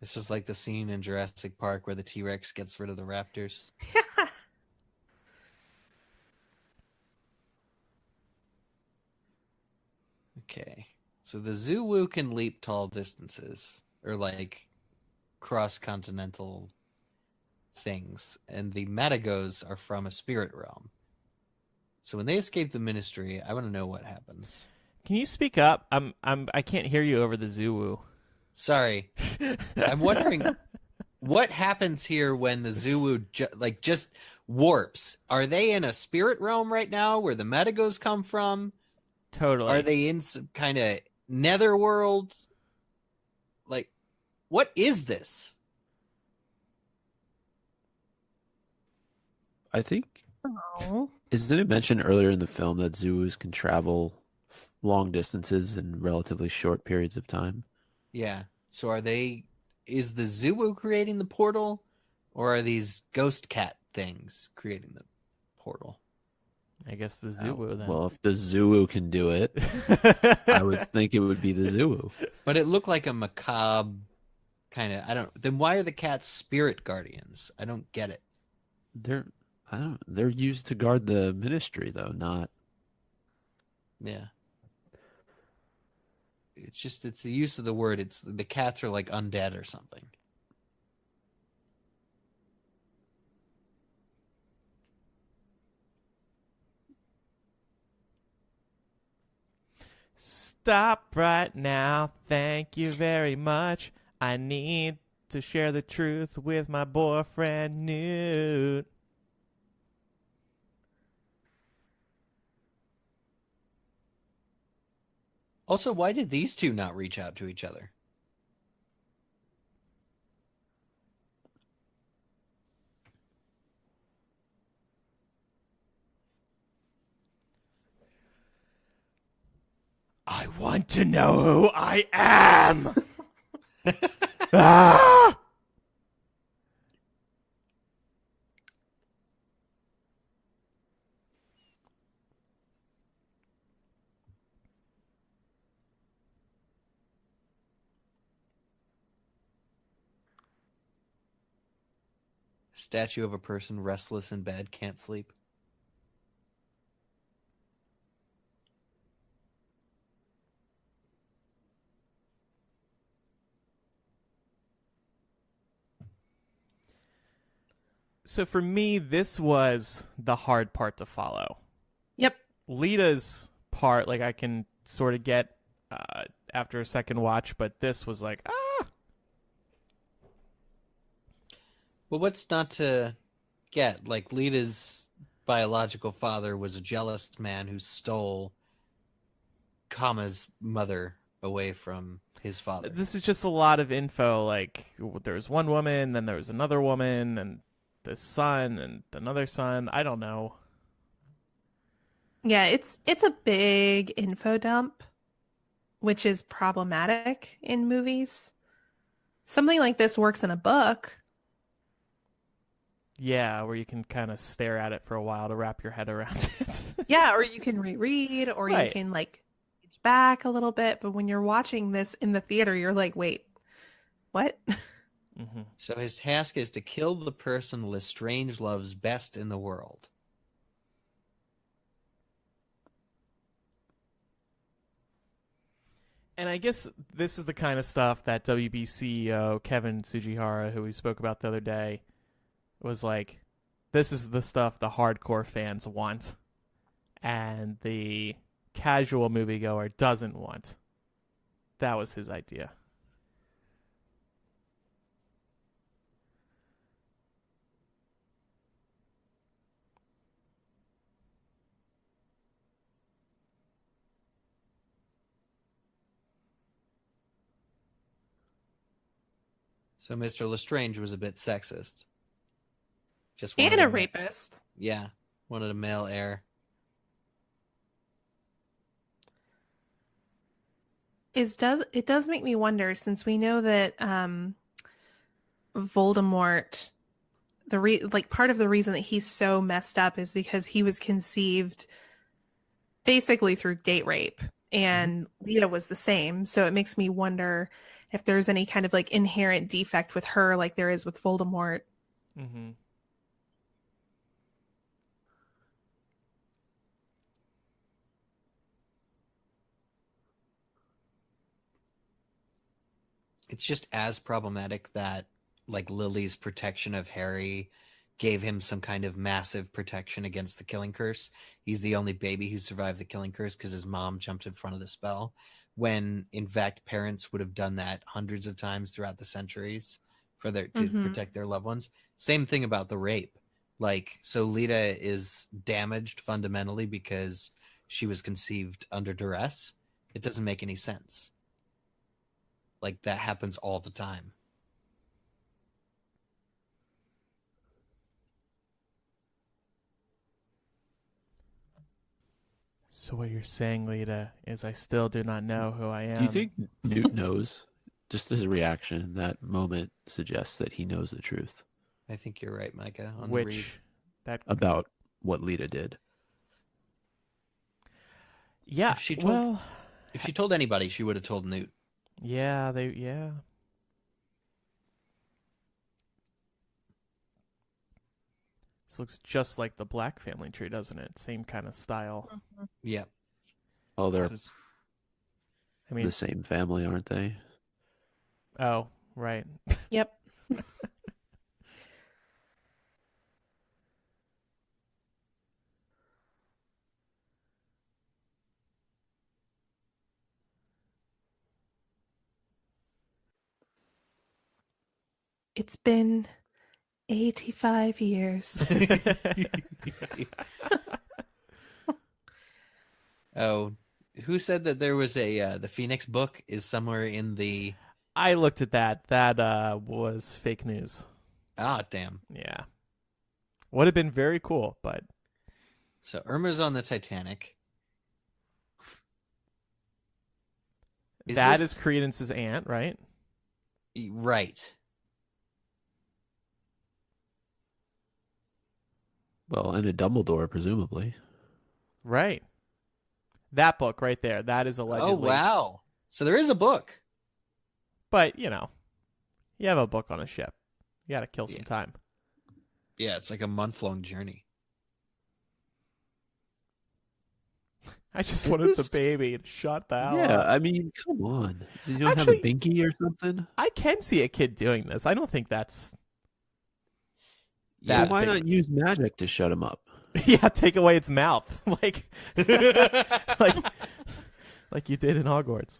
This is like the scene in Jurassic Park where the T-Rex gets rid of the raptors. Okay. So the Zoo-Woo can leap tall distances, or cross-continental things, and the Matagos are from a spirit realm. So when they escape the Ministry, I want to know what happens. Can you speak up? I can't hear you over the Zoo-Woo. Sorry. I'm wondering what happens here when the Zoo-Woo just warps. Are they in a spirit realm right now where the Matagos come from? Totally. Are they in some kind of netherworld? What is this? I think. Oh. Isn't it mentioned earlier in the film that zoos can travel long distances in relatively short periods of time. Yeah. So is the Zuu creating the portal, or are these ghost cat things creating the portal? I guess the Zuu then. Well, if the Zuu can do it, I would think it would be the Zuu. But it looked like a macabre kind of. Then why are the cats spirit guardians? I don't get it. They're used to guard the ministry though, not. Yeah. It's the use of the word. It's the cats are like undead or something. Stop right now. Thank you very much. I need to share the truth with my boyfriend, Newt. Also, why did these two not reach out to each other? I want to know who I am. Ah! Statue of a person restless in bed, can't sleep. So for me, this was the hard part to follow. Yep. Lita's part, like I can sort of get after a second watch, but this was like, Well, what's not to get? Like, Lita's biological father was a jealous man who stole Kama's mother away from his father. This is just a lot of info. Like, there was one woman, then there was another woman, and this son, and another son. I don't know. Yeah, it's a big info dump, which is problematic in movies. Something like this works in a book. Yeah, where you can kind of stare at it for a while to wrap your head around it. Yeah, or you can reread, or Right. you can like page back a little bit. But when you're watching this in the theater, you're like, wait, what? Mm-hmm. So his task is to kill the person Lestrange loves best in the world. And I guess this is the kind of stuff that WB CEO Kevin Tsujihara, who we spoke about the other day, was like, this is the stuff the hardcore fans want, and the casual moviegoer doesn't want. That was his idea. So Mr. Lestrange was a bit sexist. Just And wanted a rapist. Yeah, wanted a male heir. It does make me wonder, since we know that Voldemort, part of the reason that he's so messed up is because he was conceived basically through date rape, and Lita was the same. So it makes me wonder if there's any kind of like inherent defect with her, like there is with Voldemort. Mm-hmm. It's just as problematic that like Lily's protection of Harry gave him some kind of massive protection against the killing curse. He's the only baby who survived the killing curse because his mom jumped in front of the spell, when in fact parents would have done that hundreds of times throughout the centuries to protect their loved ones. Same thing about the rape. Like, so Lita is damaged fundamentally because she was conceived under duress. It doesn't make any sense. Like, that happens all the time. So what you're saying, Lita, is I still do not know who I am. Do you think Newt knows? Just his reaction in that moment suggests that he knows the truth. I think you're right, Micah. On the read. About what Lita did. Yeah. If she told anybody, she would have told Newt. Yeah, This looks just like the Black family tree, doesn't it? Same kind of style. Mm-hmm. Yeah. Oh, they're I mean, the same family, aren't they? Oh, right. Yep. It's been 85 years. Oh, who said that there was the Phoenix book is somewhere in the... I looked at that. That was fake news. Ah, damn. Yeah. Would have been very cool, but... So Irma's on the Titanic. That is Credence's aunt, right? Right. Well, and a Dumbledore, presumably. Right. That book right there. That is allegedly. Oh, wow. So there is a book. But, you have a book on a ship. You got to kill some time. Yeah, it's like a month-long journey. I just wanted the baby and shot the hell Yeah, out. I mean, come on. You don't have a binky or something? I can see a kid doing this. I don't think that's... Yeah, why not use magic to shut him up? Yeah, take away its mouth. like you did in Hogwarts.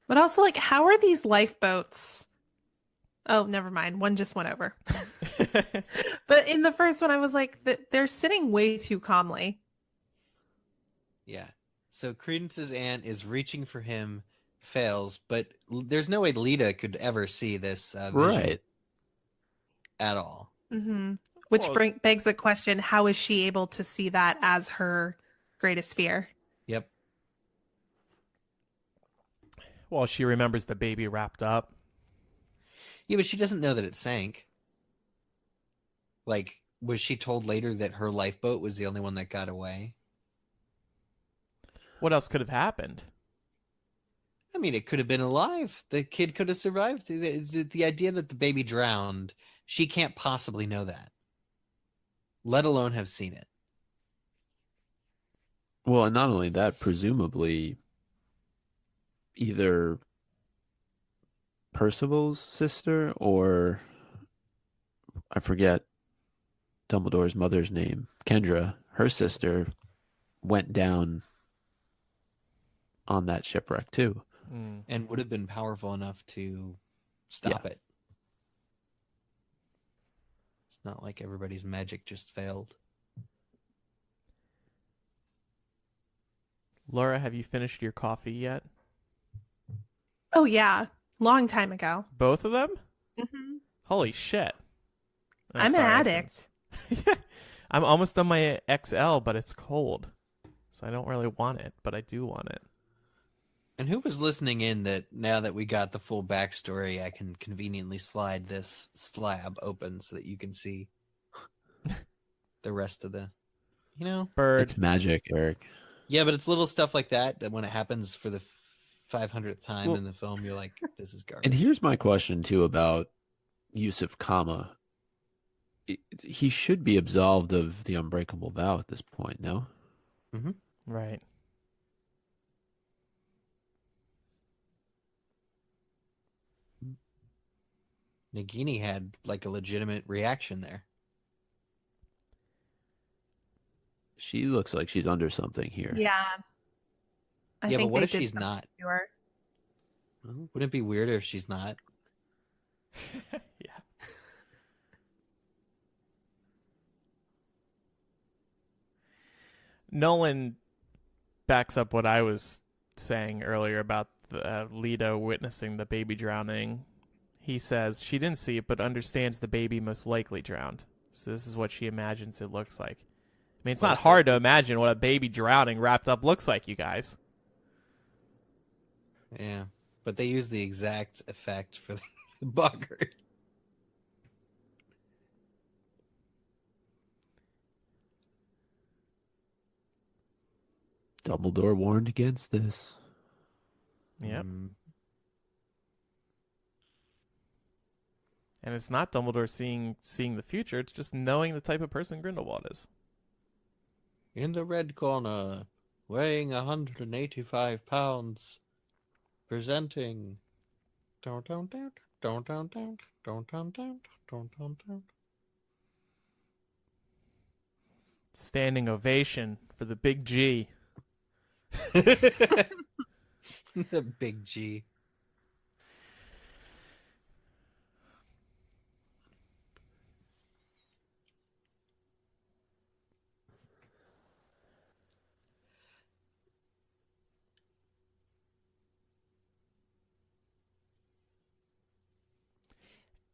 But also, how are these lifeboats? Oh, never mind. One just went over. But in the first one, I was like, they're sitting way too calmly. Yeah. So Credence's aunt is reaching for him, fails, but there's no way Lita could ever see this vision Right. at all. Mm-hmm. Which begs the question, how is she able to see that as her greatest fear? Yep. Well, she remembers the baby wrapped up. Yeah, but she doesn't know that it sank. Was she told later that her lifeboat was the only one that got away? What else could have happened? I mean, it could have been alive. The kid could have survived. The idea that the baby drowned, she can't possibly know that, let alone have seen it. Well, and not only that, presumably either Percival's sister or I forget Dumbledore's mother's name, Kendra, her sister, went down on that shipwreck too. And would have been powerful enough to stop it. It's not like everybody's magic just failed. Laura, have you finished your coffee yet? Oh, yeah. Long time ago. Both of them? Mm-hmm. Holy shit. I'm an addict. I'm almost on my XL, but it's cold. So I don't really want it, but I do want it. And who was listening in that now that we got the full backstory, I can conveniently slide this slab open so that you can see the rest of the, Bird. It's magic, Eric. Yeah, but it's little stuff like that when it happens for the 500th time in the film, you're like, this is garbage. And here's my question, too, about use of comma. He should be absolved of the unbreakable vow at this point, no? Mm-hmm. Right. Nagini had a legitimate reaction there. She looks like she's under something here. Yeah. I think but what they if did she's something not? to her. Wouldn't it be weirder if she's not? Yeah. Nolan backs up what I was saying earlier about Lita witnessing the baby drowning. He says she didn't see it, but understands the baby most likely drowned. So this is what she imagines it looks like. I mean, it's not hard to imagine what a baby drowning wrapped up looks like, you guys. Yeah, but they use the exact effect for the bugger. Dumbledore warned against this. Yep. And it's not Dumbledore seeing the future, it's just knowing the type of person Grindelwald is. In the red corner, weighing 185 pounds, presenting. Standing ovation for the big G. The big G.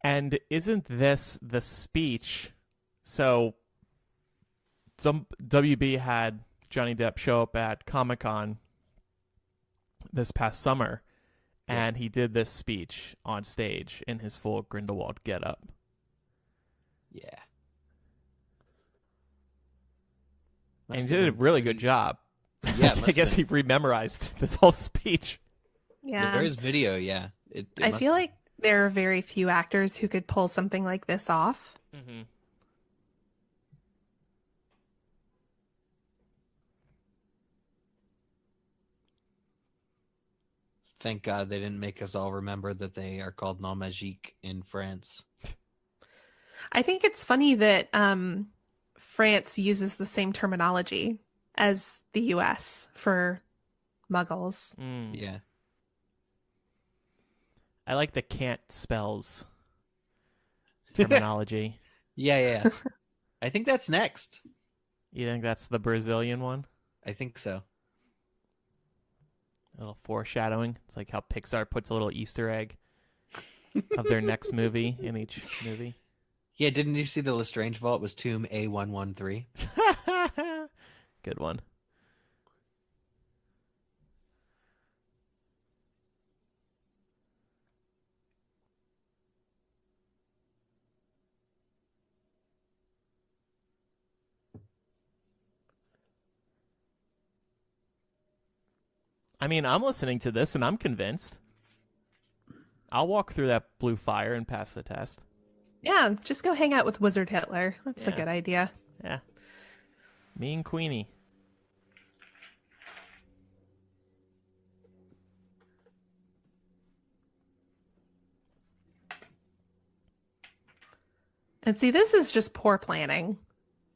And isn't this the speech? So, some WB had Johnny Depp show up at Comic-Con this past summer, and he did this speech on stage in his full Grindelwald getup. Yeah. And he did a really good job. Yeah, I guess he rememorized this whole speech. Yeah. There is video, yeah. I feel like there are very few actors who could pull something like this off. Mm-hmm. Thank God they didn't make us all remember that they are called non magique in France. I think it's funny that France uses the same terminology as the US for muggles. Yeah. I like the can't spells terminology. Yeah. I think that's next. You think that's the Brazilian one? I think so. A little foreshadowing. It's like how Pixar puts a little Easter egg of their next movie in each movie. Yeah, didn't you see the Lestrange Vault was Tomb A113? Good one. I mean, I'm listening to this and I'm convinced. I'll walk through that blue fire and pass the test. Yeah, just go hang out with Wizard Hitler. That's a Yeah. good idea. Yeah. Me and Queenie. And see, this is just poor planning.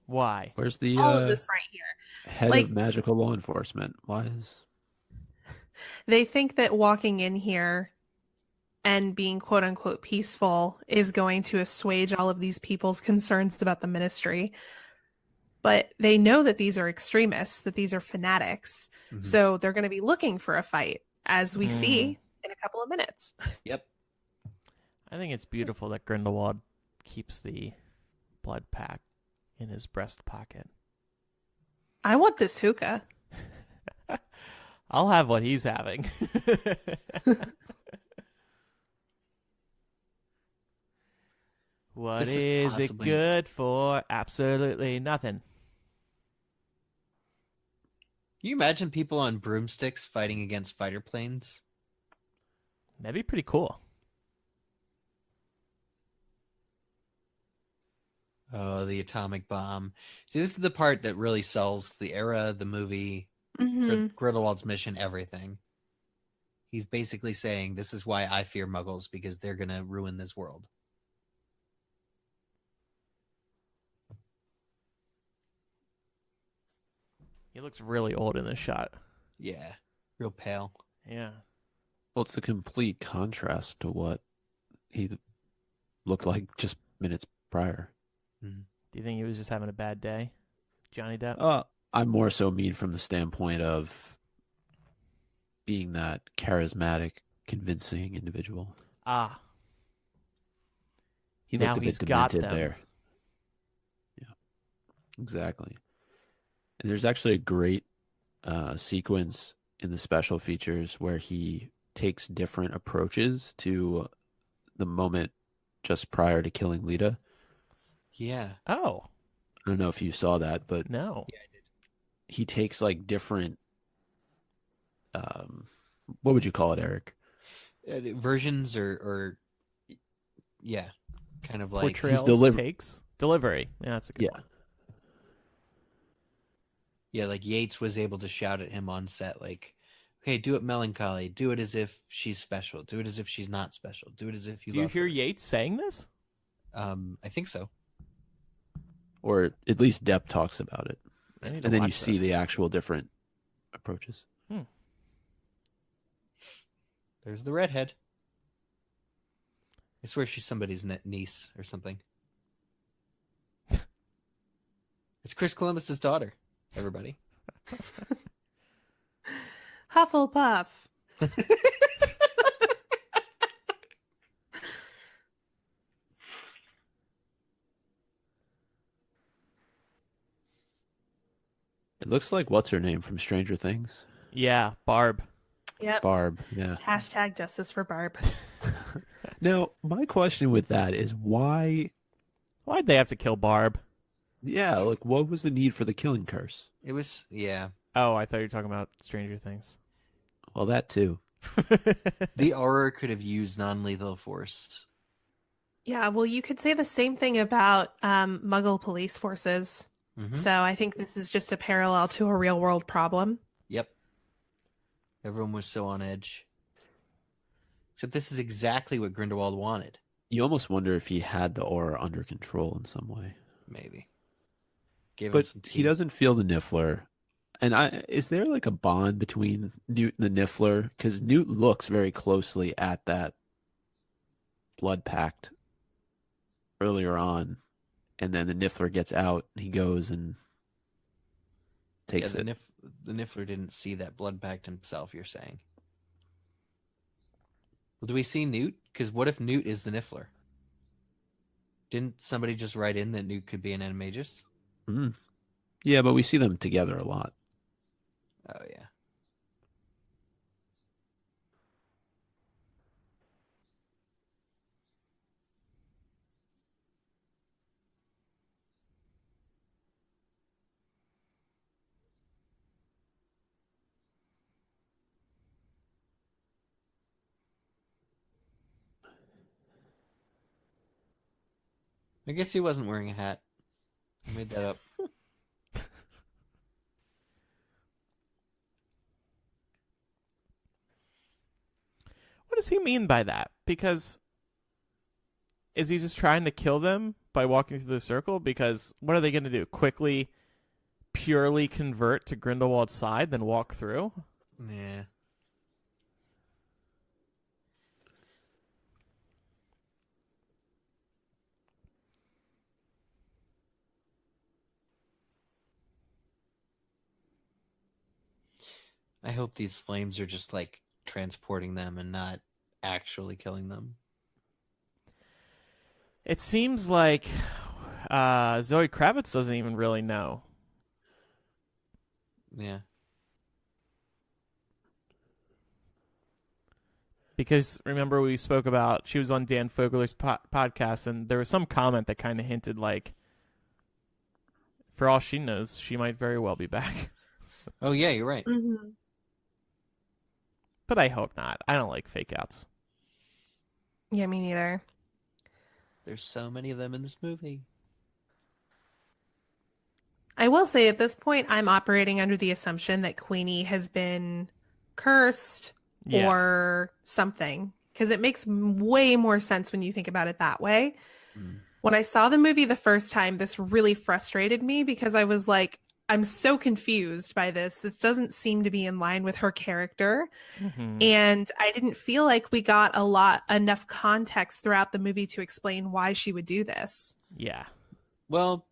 Why? Where's the All of this right here. head Like- of magical law enforcement? Why is... They think that walking in here and being quote unquote peaceful is going to assuage all of these people's concerns about the ministry. But they know that these are extremists, that these are fanatics. Mhm. So they're going to be looking for a fight, as we see in a couple of minutes. Yep. I think it's beautiful that Grindelwald keeps the blood pack in his breast pocket. I want this hookah. I'll have what he's having. What This is is it possibly- good for? Absolutely nothing. Can you imagine people on broomsticks fighting against fighter planes? That'd be pretty cool. Oh, the atomic bomb. See, this is the part that really sells the era, the movie, Mhm. Grindelwald's mission, everything. He's basically saying, this is why I fear muggles, because they're going to ruin this world. He looks really old in this shot. Yeah. Real pale. Yeah. Well, it's a complete contrast to what he looked like just minutes prior. Do you think he was just having a bad day, Johnny Depp? I more so mean from the standpoint of being that charismatic, convincing individual. Ah, He Now looked a he's bit got demented them. there. Yeah, exactly. And there's actually a great sequence in the special features where he takes different approaches to the moment just prior to killing Lita. Yeah. Oh, I don't know if you saw that, but no. Yeah, I did. he takes like different what would you call it, Eric? Versions or yeah, kind of like Portrayals, takes, delivery. Yeah, that's a good one. Yeah, like Yates was able to shout at him on set, like, "Okay, do it melancholy. Do it as if she's special. Do it as if she's not special. Do it as if you." Do you love hear her." Yates saying this? I think so. Or at least Depp talks about it. I need to And then you watch see this. the actual different approaches. There's the redhead. I swear she's somebody's niece or something. It's Chris Columbus's daughter. Everybody. Hufflepuff. It looks like what's her name from Stranger Things? Yeah, Barb. Yep. Barb, yeah. Hashtag justice for Barb. Now, my question with that is why Why'd they have to kill Barb? yeah, like what was the need for the killing curse? It was, yeah. Oh, I thought you were talking about Stranger Things. Well, that too. The Auror could have used non-lethal force. Yeah, well, you could say the same thing about Muggle police forces. Mhm. So I think this is just a parallel to a real world problem. Yep. Everyone was so on edge. Except this is exactly what Grindelwald wanted. You almost wonder if he had the aura under control in some way. Maybe. Gave him But some tea. he doesn't feel the Niffler. And is there like a bond between Newt and the Niffler? Because Newt looks very closely at that blood pact earlier on. And then the Niffler gets out and he goes and takes it. The Niffler didn't see that blood pact himself, you're saying. Well, do we see Newt? Because what if Newt is the Niffler? Didn't somebody just write in that Newt could be an animagus? Mm. Yeah, but we see them together a lot. Oh, yeah. I guess he wasn't wearing a hat. I made that up. What does he mean by that? Because is he just trying to kill them by walking through the circle? Because what are they going to do? Quickly, purely convert to Grindelwald's side, then walk through? Yeah. I hope these flames are just like transporting them and not actually killing them. It seems like Zoe Kravitz doesn't even really know. Yeah. Because remember we spoke about, she was on Dan Fogler's podcast, and there was some comment that kind of hinted like, for all she knows, she might very well be back. Oh, yeah, you're right. Mm-hmm. But I hope not. I don't like fake outs. Yeah, me neither. There's so many of them in this movie. I will say at this point, I'm operating under the assumption that Queenie has been cursed Yeah. or something, because it makes way more sense when you think about it that way. Mm. When I saw the movie the first time, this really frustrated me because I was like, I'm so confused by this. This doesn't seem to be in line with her character. Mm-hmm. And I didn't feel like we got enough context throughout the movie to explain why she would do this. Yeah. Well,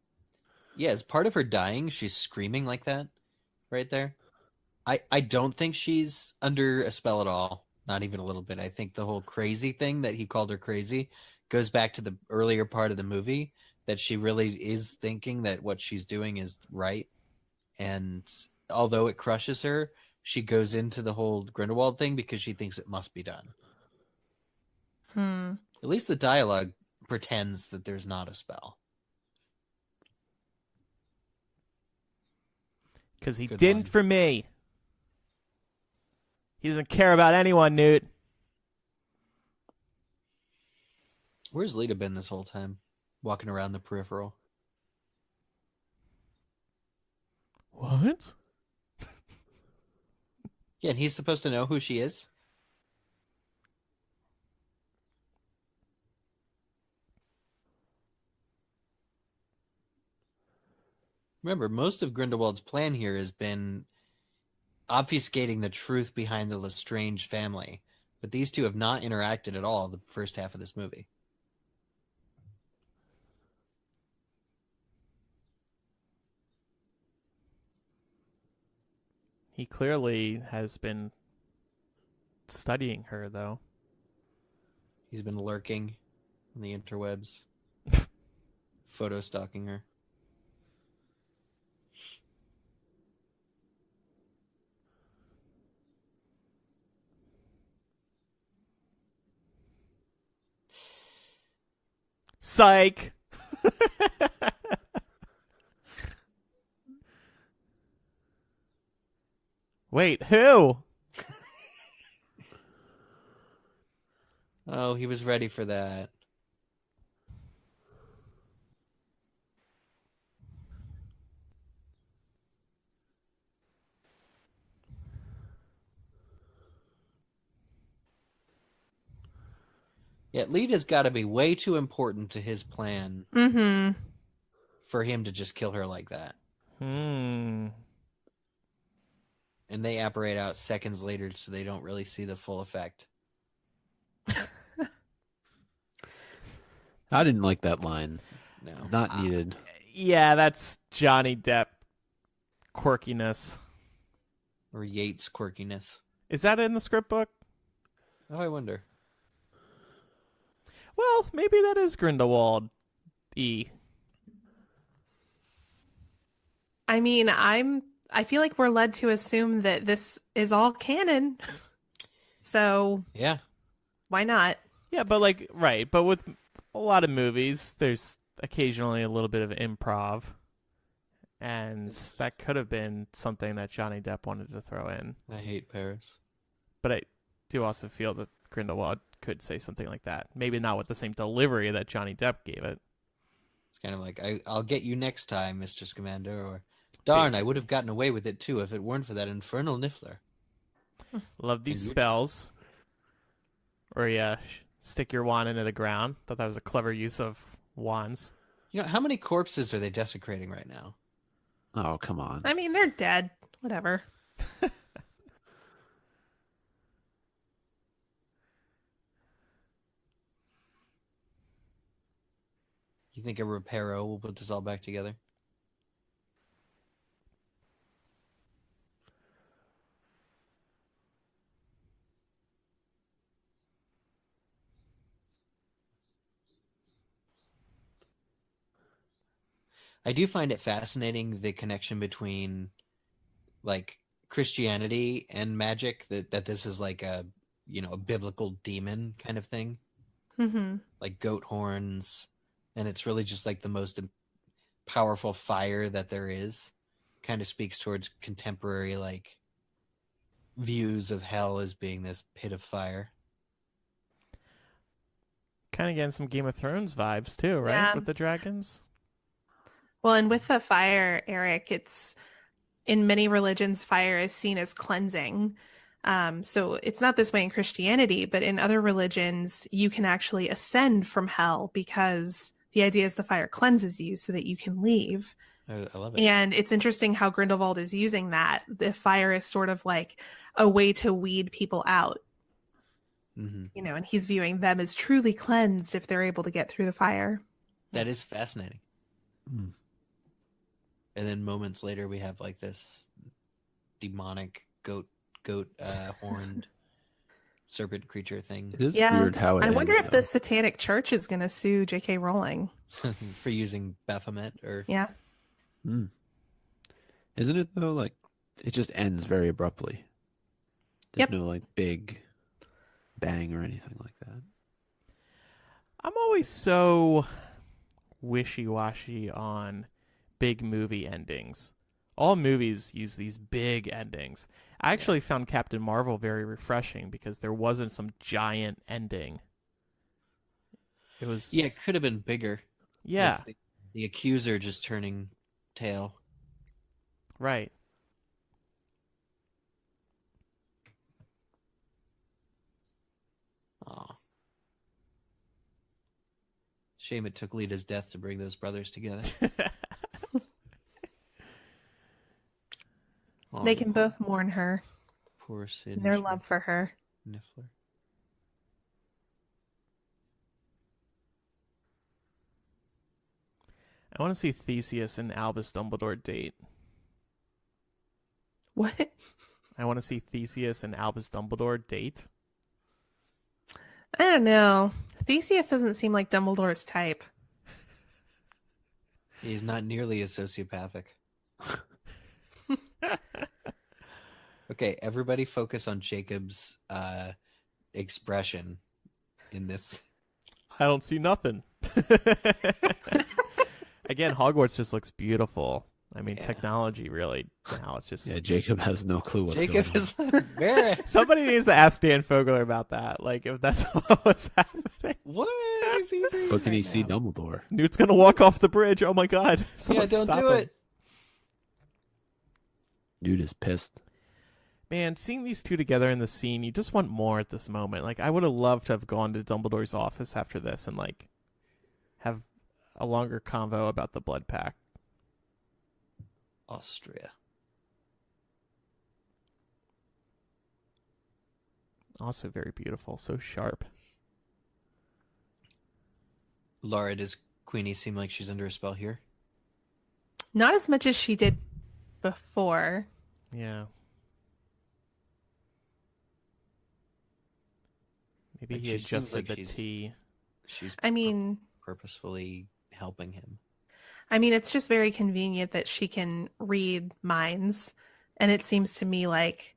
yeah, as part of her dying, she's screaming like that right there. I don't think she's under a spell at all. Not even a little bit. I think the whole crazy thing that he called her crazy goes back to the earlier part of the movie, that she really is thinking that what she's doing is right. And although it crushes her, she goes into the whole Grindelwald thing because she thinks it must be done. At least the dialogue pretends that there's not a spell. Because he Good didn't line. for me. He doesn't care about anyone, Newt. Where's Lita been this whole time? Walking around the peripheral. What? Yeah, and he's supposed to know who she is? Remember, most of Grindelwald's plan here has been obfuscating the truth behind the Lestrange family. But these two have not interacted at all the first half of this movie. He clearly has been studying her, though. He's been lurking on the interwebs, photo stalking her. Psych! Wait, who? Oh, he was ready for that. Yeah, Lita's got to be way too important to his plan for him to just kill her like that. And they apparate out seconds later so they don't really see the full effect. I didn't like that line. No. Not needed. Yeah, that's Johnny Depp quirkiness. Or Yates' quirkiness. Is that in the script book? Oh, I wonder. Well, maybe that is Grindelwald E. I mean, I feel like we're led to assume that this is all canon. So, Yeah. why not? Yeah, but like, right. But with a lot of movies, there's occasionally a little bit of improv. And that could have been something that Johnny Depp wanted to throw in. I hate Paris. But I do also feel that Grindelwald could say something like that. Maybe not with the same delivery that Johnny Depp gave it. It's kind of like, I'll get you next time, Mr. Scamander, or darn, Basically. I would have gotten away with it too if it weren't for that infernal Niffler. Love these And you- spells. Or you stick your wand into the ground. Thought that was a clever use of wands. You know, how many corpses are they desecrating right now? Oh, come on. I mean, they're dead. Whatever. You think a Reparo will put this all back together? I do find it fascinating, the connection between like Christianity and magic, that this is like a biblical demon kind of thing, like goat horns, and it's really just like the most powerful fire that there is. Kind of speaks towards contemporary like views of hell as being this pit of fire. Kind of getting some Game of Thrones vibes too, right? Yeah. With the dragons. Well, and with the fire, Eric, it's in many religions, fire is seen as cleansing. So it's not this way in Christianity, but in other religions, you can actually ascend from hell because the idea is the fire cleanses you so that you can leave. I love it. And it's interesting how Grindelwald is using that. The fire is sort of like a way to weed people out, Mm-hmm. and he's viewing them as truly cleansed if they're able to get through the fire. That is fascinating. Mm. And then moments later, we have like this demonic goat horned serpent creature thing It is weird how it I wonder ends, if though. the Satanic Church is going to sue J.K. Rowling. for using Baphomet or Yeah. Mm. Isn't it though? Like, it just ends very abruptly. There's Yep. no like big bang or anything like that. I'm always so wishy-washy on big movie endings. All movies use these big endings. I actually found Captain Marvel very refreshing because there wasn't some giant ending. It was Yeah, it could have been bigger. Yeah, Like the accuser just turning tail. right. Aw. Shame it took Lita's death to bring those brothers together. Aw, They can both mourn her poor Sid and their love for her. Niffler. I want to see Theseus and Albus Dumbledore date. What? I want to see Theseus and Albus Dumbledore date. I don't know. Theseus doesn't seem like Dumbledore's type. He's not nearly as sociopathic. Okay, everybody focus on Jacob's expression in this. I don't see nothing. Again, Hogwarts just looks beautiful. I mean, Yeah. technology really now it's just Yeah, Jacob has no clue what's Jacob going on. is like, "Meh, somebody needs to ask Dan Fogler about that. Like if that's what's happening. what is he doing But can he right see now?" Dumbledore? Newt's gonna walk off the bridge. Oh my god. Yeah, Someone don't stop do him. it. Dude is pissed. Man, seeing these two together in the scene, you just want more at this moment. Like I would have loved to have gone to Dumbledore's office after this and like have a longer convo about the blood pact. Austria. Also very beautiful, so sharp. Laura, does Queenie seem like she's under a spell here? Not as much as she did before. Yeah. Maybe Like, he she seems adjusted like the she's- tea. She's I mean, purposefully helping him. it's just very convenient that she can read minds, and it seems to me like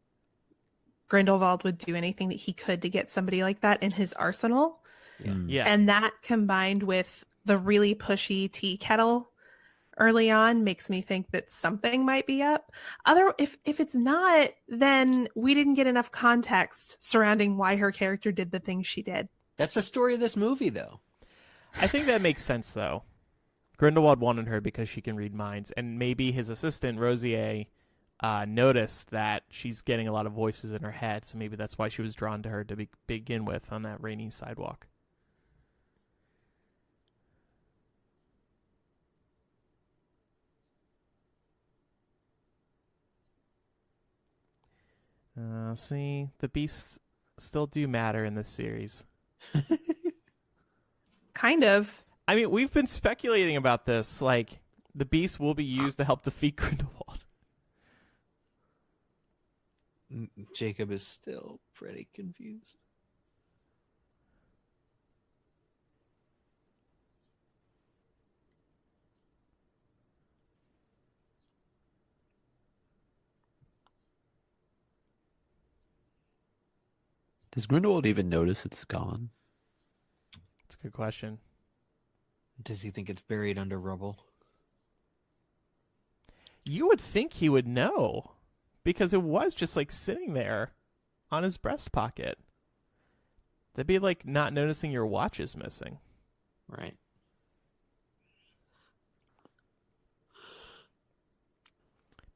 Grindelwald would do anything that he could to get somebody like that in his arsenal. Yeah. Mm. Yeah. And that combined with the really pushy tea kettle early on makes me think that something might be up. If it's not, then we didn't get enough context surrounding why her character did the things she did. That's the story of this movie, though. I think that makes sense, though. Grindelwald wanted her because she can read minds, and maybe his assistant, Rosier, noticed that she's getting a lot of voices in her head, so maybe that's why she was drawn to her to begin with on that rainy sidewalk. See, the beasts still do matter in this series. Kind of. I mean, we've been speculating about this. Like, the beast will be used to help defeat Grindelwald. Jacob is still pretty confused. Does Grindelwald even notice it's gone? That's a good question. Does he think it's buried under rubble? You would think he would know, because it was just like sitting there on his breast pocket. That'd be like not noticing your watch is missing. Right.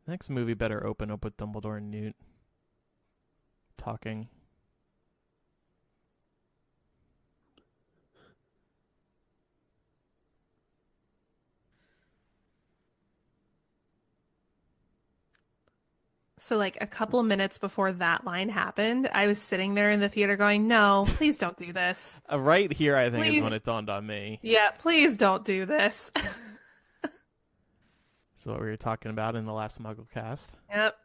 Next movie better open up with Dumbledore and Newt talking. So, like, a couple minutes before that line happened, I was sitting there in the theater going, no, please don't do this. Right here, I think, is Please. when it dawned on me. Yeah, please don't do this. So what we were talking about in the last MuggleCast. Yep.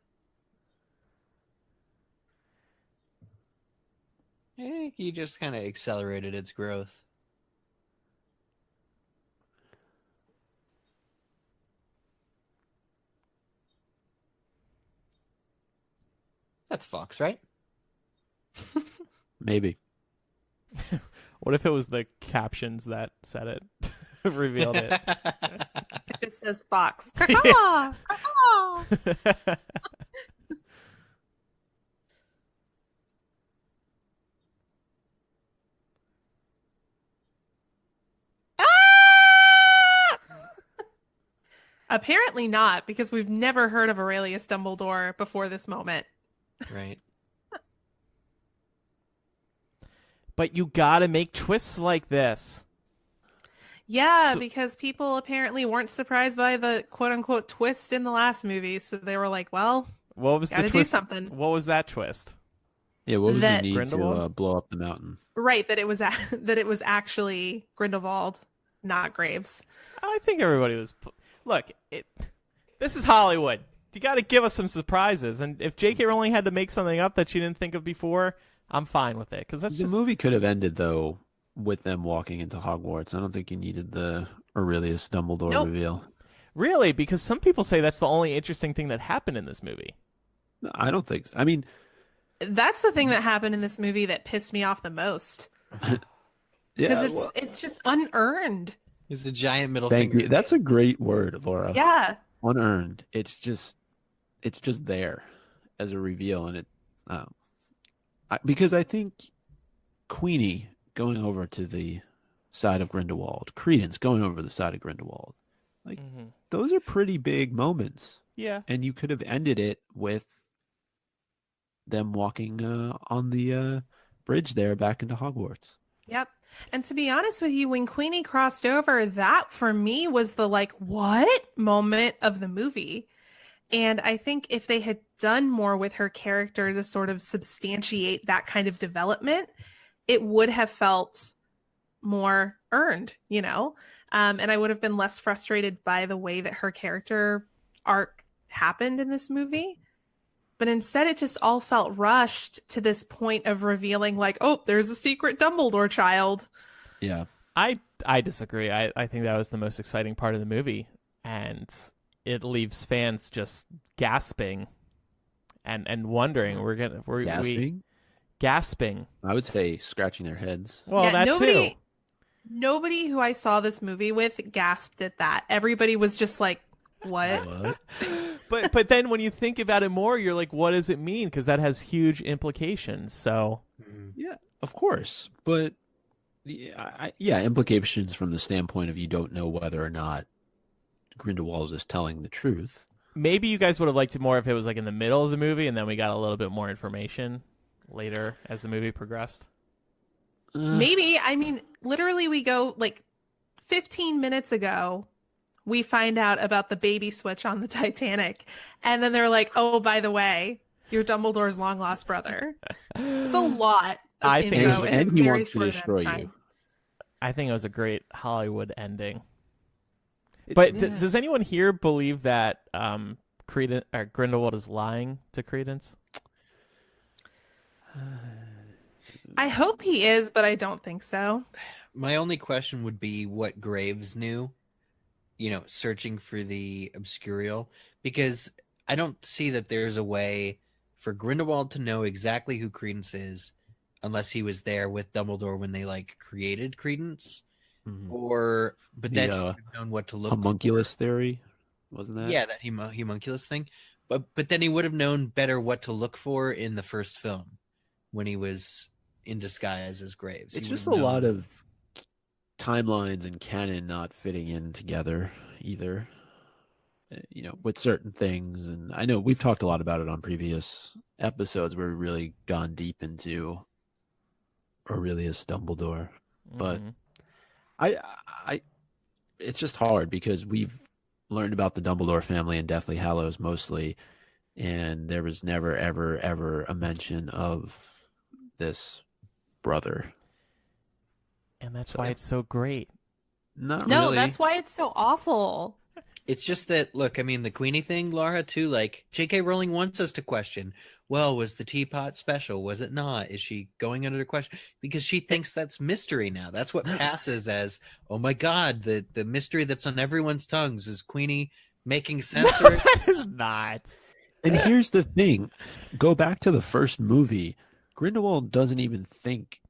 I think he just kind of accelerated its growth. That's Fox, right? Maybe. What if it was the captions that said it, revealed it? It just says Fox. Caw-caw! Caw-caw! Apparently not, because we've never heard of Aurelius Dumbledore before this moment. Right. But you gotta make twists like this. Yeah, So- because people apparently weren't surprised by the quote-unquote twist in the last movie, so they were like, well, What was gotta the do twist? something. What was that twist? Yeah, what was That- the need Grindelwald? to blow up the mountain? Right, that it was that it was actually Grindelwald, not Graves. I think everybody was. Look, this is Hollywood. You got to give us some surprises. And if J.K. Rowling had to make something up that she didn't think of before, I'm fine with it. Because that's The just. movie could have ended, though, with them walking into Hogwarts. I don't think you needed the Aurelius Dumbledore Nope. reveal. Really? Because some people say that's the only interesting thing that happened in this movie. No, I don't think so. I mean, That's the thing that happened in this movie that pissed me off the most. Because it's just unearned. It's a giant middle thank finger. you. That's a great word, Laura. Yeah. Unearned. It's just there as a reveal, and it because I think Queenie going over to the side of Grindelwald, Credence going over the side of Grindelwald, like those are pretty big moments. Yeah. And you could have ended it with them walking on the bridge there back into Hogwarts. Yep. And to be honest with you, when Queenie crossed over, that for me was the like, what moment of the movie. And I think if they had done more with her character to sort of substantiate that kind of development, it would have felt more earned, you know? And I would have been less frustrated by the way that her character arc happened in this movie. But instead, it just all felt rushed to this point of revealing, like, oh, there's a secret Dumbledore child. Yeah. I disagree. I think that was the most exciting part of the movie. And it leaves fans just gasping and wondering. Gasping. I would say scratching their heads. Well, Yeah, that too. Nobody who I saw this movie with gasped at that. Everybody was just like, what? But then when you think about it more, you're like, what does it mean? Because that has huge implications. So Yeah, of course. But yeah, implications from the standpoint of you don't know whether or not Grindelwald is telling the truth. maybe you guys would have liked it more if it was like in the middle of the movie and then we got a little bit more information later as the movie progressed. Maybe. I mean, literally, we go like 15 minutes ago, we find out about the baby switch on the Titanic. And then they're like, oh, by the way, you're Dumbledore's long lost brother. It's a lot. I think info in a and he very wants to short amount destroy of you. time. I think it was a great Hollywood ending. But does anyone here believe that Grindelwald is lying to Credence? I hope he is, but I don't think so. My only question would be what Graves knew, searching for the Obscurial, because I don't see that there's a way for Grindelwald to know exactly who Credence is unless he was there with Dumbledore when they created Credence. Mhm. But then The, he would have known what to look Homunculus theory, wasn't that? Yeah, that homunculus thing. But then he would have known better what to look for in the first film when he was in disguise as Graves. It's He would just a have known. lot of timelines and canon not fitting in together either. With certain things, and I know we've talked a lot about it on previous episodes where we've really gone deep into Aurelius Dumbledore, but Mhm. I it's just hard because we've learned about the Dumbledore family in Deathly Hallows mostly, and there was never ever ever a mention of this brother. And that's why it's so great. Not No, really. that's why it's so awful. It's just that, look, I mean, the Queenie thing, Laura, too, J.K. Rowling wants us to question, well, was the teapot special? Was it not? Is she going under question? Because she thinks that's mystery now. That's what passes as, oh my God, the mystery that's on everyone's tongues. Is Queenie making sense? That is not. And here's the thing. Go back to the first movie. Grindelwald doesn't even think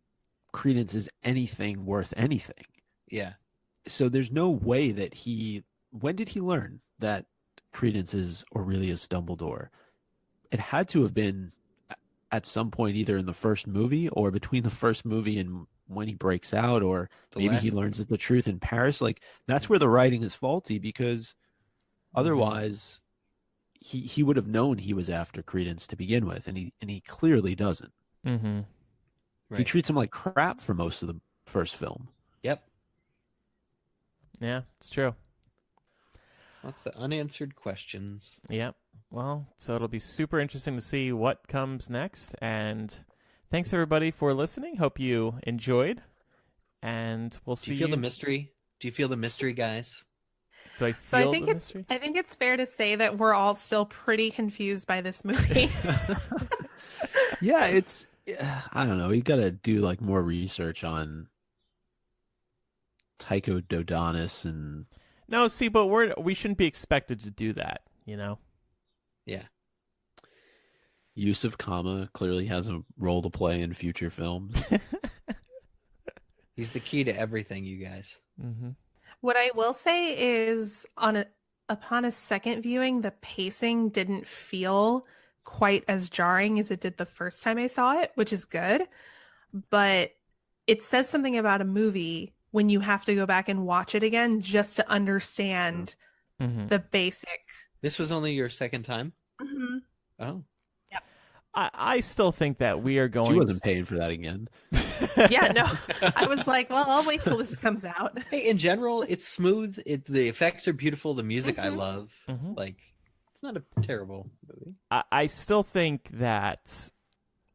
Credence is anything worth anything. Yeah. So there's no way that when did he learn that Credence is Aurelius Dumbledore? It had to have been at some point either in the first movie or between the first movie and when he breaks out, or maybe he learns the truth in Paris. Like, that's where the writing is faulty, because otherwise he would have known he was after Credence to begin with, and he clearly doesn't. Mm-hmm. Right. He treats him like crap for most of the first film. Yep. Yeah, it's true. Lots of unanswered questions. Yep. Well, so it'll be super interesting to see what comes next. And thanks, everybody, for listening. Hope you enjoyed. And we'll see Do you feel the mystery? Do you feel the mystery, guys? Do I feel I think the mystery? I think it's fair to say that we're all still pretty confused by this movie. Yeah, I don't know. You got to do like more research on Tycho Dodonis and. No, see, but we shouldn't be expected to do that, you know? Yeah. Yusuf Kama clearly has a role to play in future films. He's the key to everything, you guys. Mm-hmm. What I will say is, upon a second viewing, the pacing didn't feel quite as jarring as it did the first time I saw it, which is good. But it says something about a movie when you have to go back and watch it again just to understand the basic. This was only your second time? Mm-hmm. Oh. Yep. I still think that we are going. She wasn't paying for that again. Yeah, no. I was like, well, I'll wait till this comes out. Hey, in general, it's smooth. The effects are beautiful. The music I love. Like, it's not a terrible movie. I still think that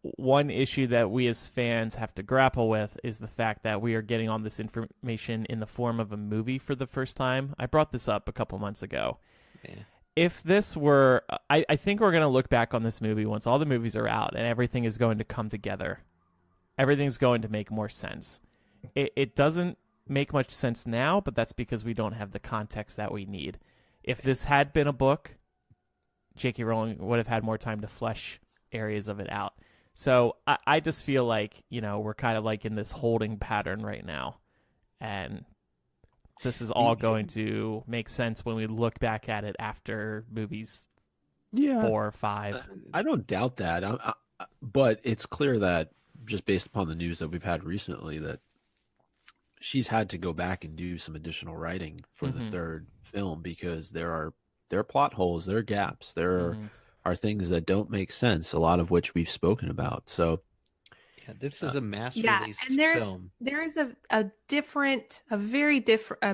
one issue that we as fans have to grapple with is the fact that we are getting all this information in the form of a movie for the first time. I brought this up a couple months ago. Yeah. If this were, I think we're going to look back on this movie once all the movies are out and everything is going to come together. Everything's going to make more sense. It doesn't make much sense now, but that's because we don't have the context that we need. If this had been a book, J.K. Rowling would have had more time to flesh areas of it out. So I just feel like, we're kind of like in this holding pattern right now. And this is all going to make sense when we look back at it after movies 4 or 5. I don't doubt that. But it's clear that just based upon the news that we've had recently that she's had to go back and do some additional writing for the third film, because there are plot holes, there are gaps, there are things that don't make sense, a lot of which we've spoken about. So yeah, this is a mass release and film. There is a very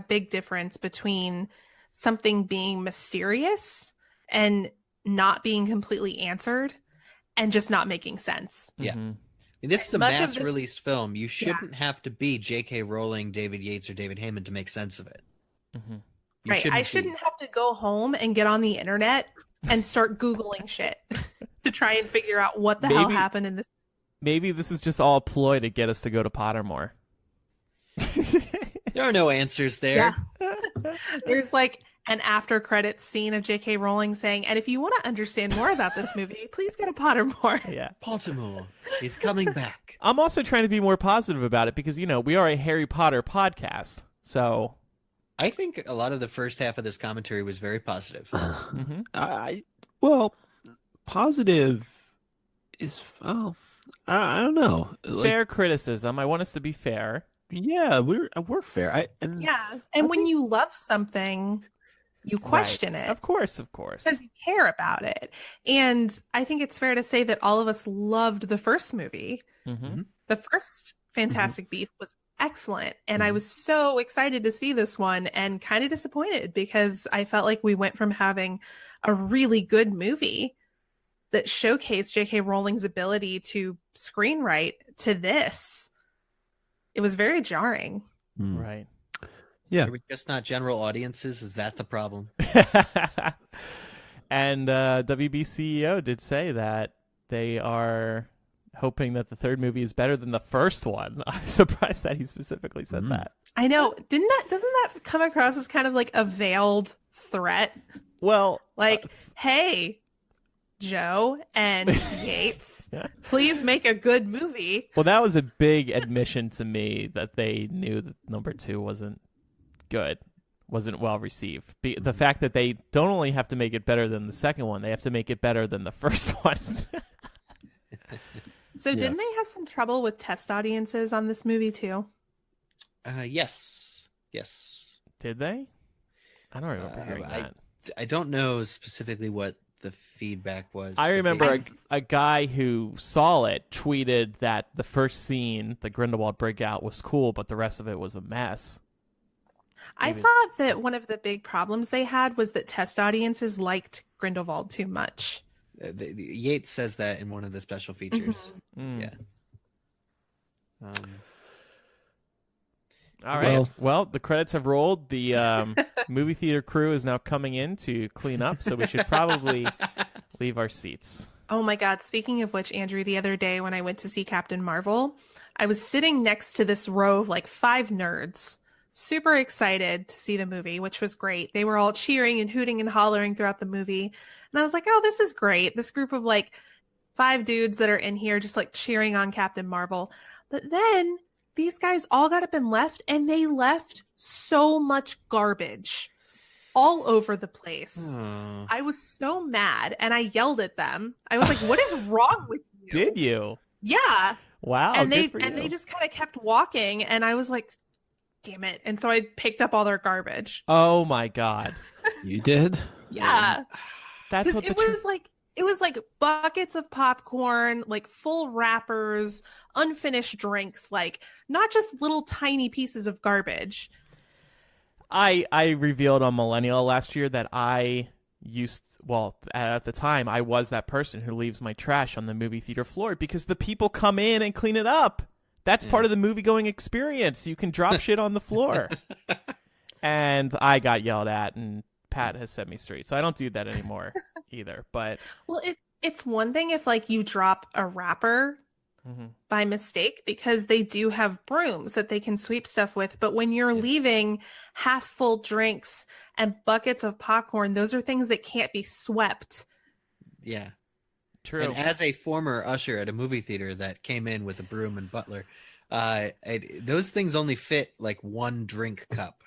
big difference between something being mysterious and not being completely answered and just not making sense. Yeah. This is a mass release film. You shouldn't have to be J.K. Rowling, David Yates, or David Heyman to make sense of it. Right. I shouldn't have to go home and get on the internet and start Googling shit to try and figure out what the hell happened in this. Maybe this is just all a ploy to get us to go to Pottermore. There are no answers there. Yeah. There's like an after credits scene of J.K. Rowling saying, and if you want to understand more about this movie, please go to Pottermore. Yeah. Pottermore is coming back. I'm also trying to be more positive about it because, we are a Harry Potter podcast. So I think a lot of the first half of this commentary was very positive. Positive is, I don't know. Fair criticism. I want us to be fair. Yeah, we're fair. And when you love something, you question it. Of course. Because you care about it. And I think it's fair to say that all of us loved the first movie. The first Fantastic Beasts was excellent. And I was so excited to see this one and kind of disappointed because I felt like we went from having a really good movie that showcased J.K. Rowling's ability to screenwrite to this. It was very jarring. Right. Yeah. Are we just not general audiences? Is that the problem? And WB CEO did say that they are hoping that the third movie is better than the first one. I'm surprised that he specifically said that. I know. Doesn't that come across as kind of like a veiled threat? Well, like, hey, Joe and Yates, please make a good movie. Well, that was a big admission to me that they knew that number 2 wasn't good, wasn't well received. The fact that they don't only have to make it better than the second one, they have to make it better than the first one. So didn't they have some trouble with test audiences on this movie too? Yes. Did they? I don't remember hearing that. I don't know specifically what the feedback was. I remember a guy who saw it tweeted that the first scene, the Grindelwald breakout, was cool, but the rest of it was a mess. I thought that one of the big problems they had was that test audiences liked Grindelwald too much. Yates says that in one of the special features. Yeah. All right. Well, the credits have rolled. The movie theater crew is now coming in to clean up, so we should probably leave our seats. Oh my God. Speaking of which, Andrew, the other day when I went to see Captain Marvel, I was sitting next to this row of like 5 nerds, super excited to see the movie, which was great. They were all cheering and hooting and hollering throughout the movie. And I was like, oh, this is great. This group of like 5 dudes that are in here just like cheering on Captain Marvel. But then these guys all got up and left, and they left so much garbage all over the place. I was so mad, and I yelled at them. I was like, what is wrong with you? Did you? Yeah. Wow. And they just kind of kept walking, and I was like, damn it. And so I picked up all their garbage. Oh my God. You did? Yeah. That's what it was like buckets of popcorn, like full wrappers, unfinished drinks, like not just little tiny pieces of garbage. I revealed on Millennial last year that at the time, I was that person who leaves my trash on the movie theater floor because the people come in and clean it up. That's part of the movie-going experience. You can drop shit on the floor. And I got yelled at, and Pat has set me straight. So I don't do that anymore either. But well, it's one thing if like you drop a wrapper by mistake, because they do have brooms that they can sweep stuff with. But when you're leaving half full drinks and buckets of popcorn, those are things that can't be swept. Yeah. True. And as a former usher at a movie theater that came in with a broom and butler, those things only fit like 1 drink cup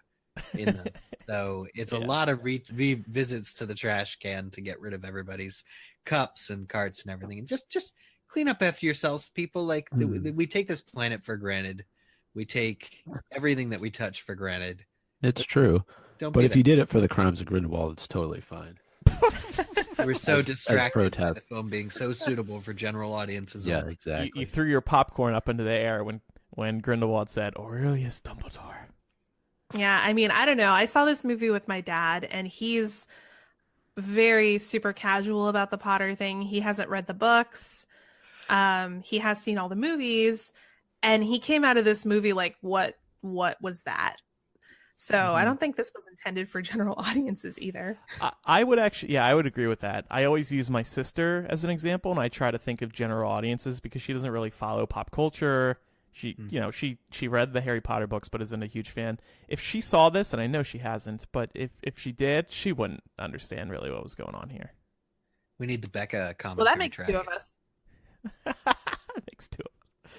in them. So it's a lot of visits to the trash can to get rid of everybody's cups and carts and everything. And just clean up after yourselves, people. Like we take this planet for granted. We take everything that we touch for granted. It's true. But if you did it for the Crimes of Grindelwald, it's totally fine. We're so distracted by the film being so suitable for general audiences. Yeah, exactly. You threw your popcorn up into the air when Grindelwald said, Aurelius Dumbledore. Yeah, I mean, I don't know. I saw this movie with my dad, and he's very super casual about the Potter thing. He hasn't read the books. He has seen all the movies, and he came out of this movie like, what was that? So I don't think this was intended for general audiences either. I would agree with that. I always use my sister as an example, and I try to think of general audiences because she doesn't really follow pop culture. She read the Harry Potter books, but isn't a huge fan. If she saw this, and I know she hasn't, but if she did, she wouldn't understand really what was going on here. We need the Becca commentary. Well, that makes track. 2 of us. Makes 2 of us.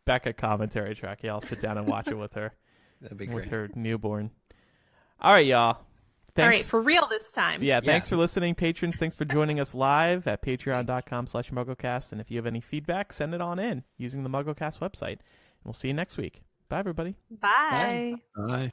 Becca commentary track. Yeah, I'll sit down and watch it with her. That'd be great. With her newborn. All right, y'all. Thanks. All right, for real this time. Yeah, thanks for listening, patrons. Thanks for joining us live at patreon.com/MuggleCast. And if you have any feedback, send it on in using the MuggleCast website. And we'll see you next week. Bye, everybody. Bye. Bye.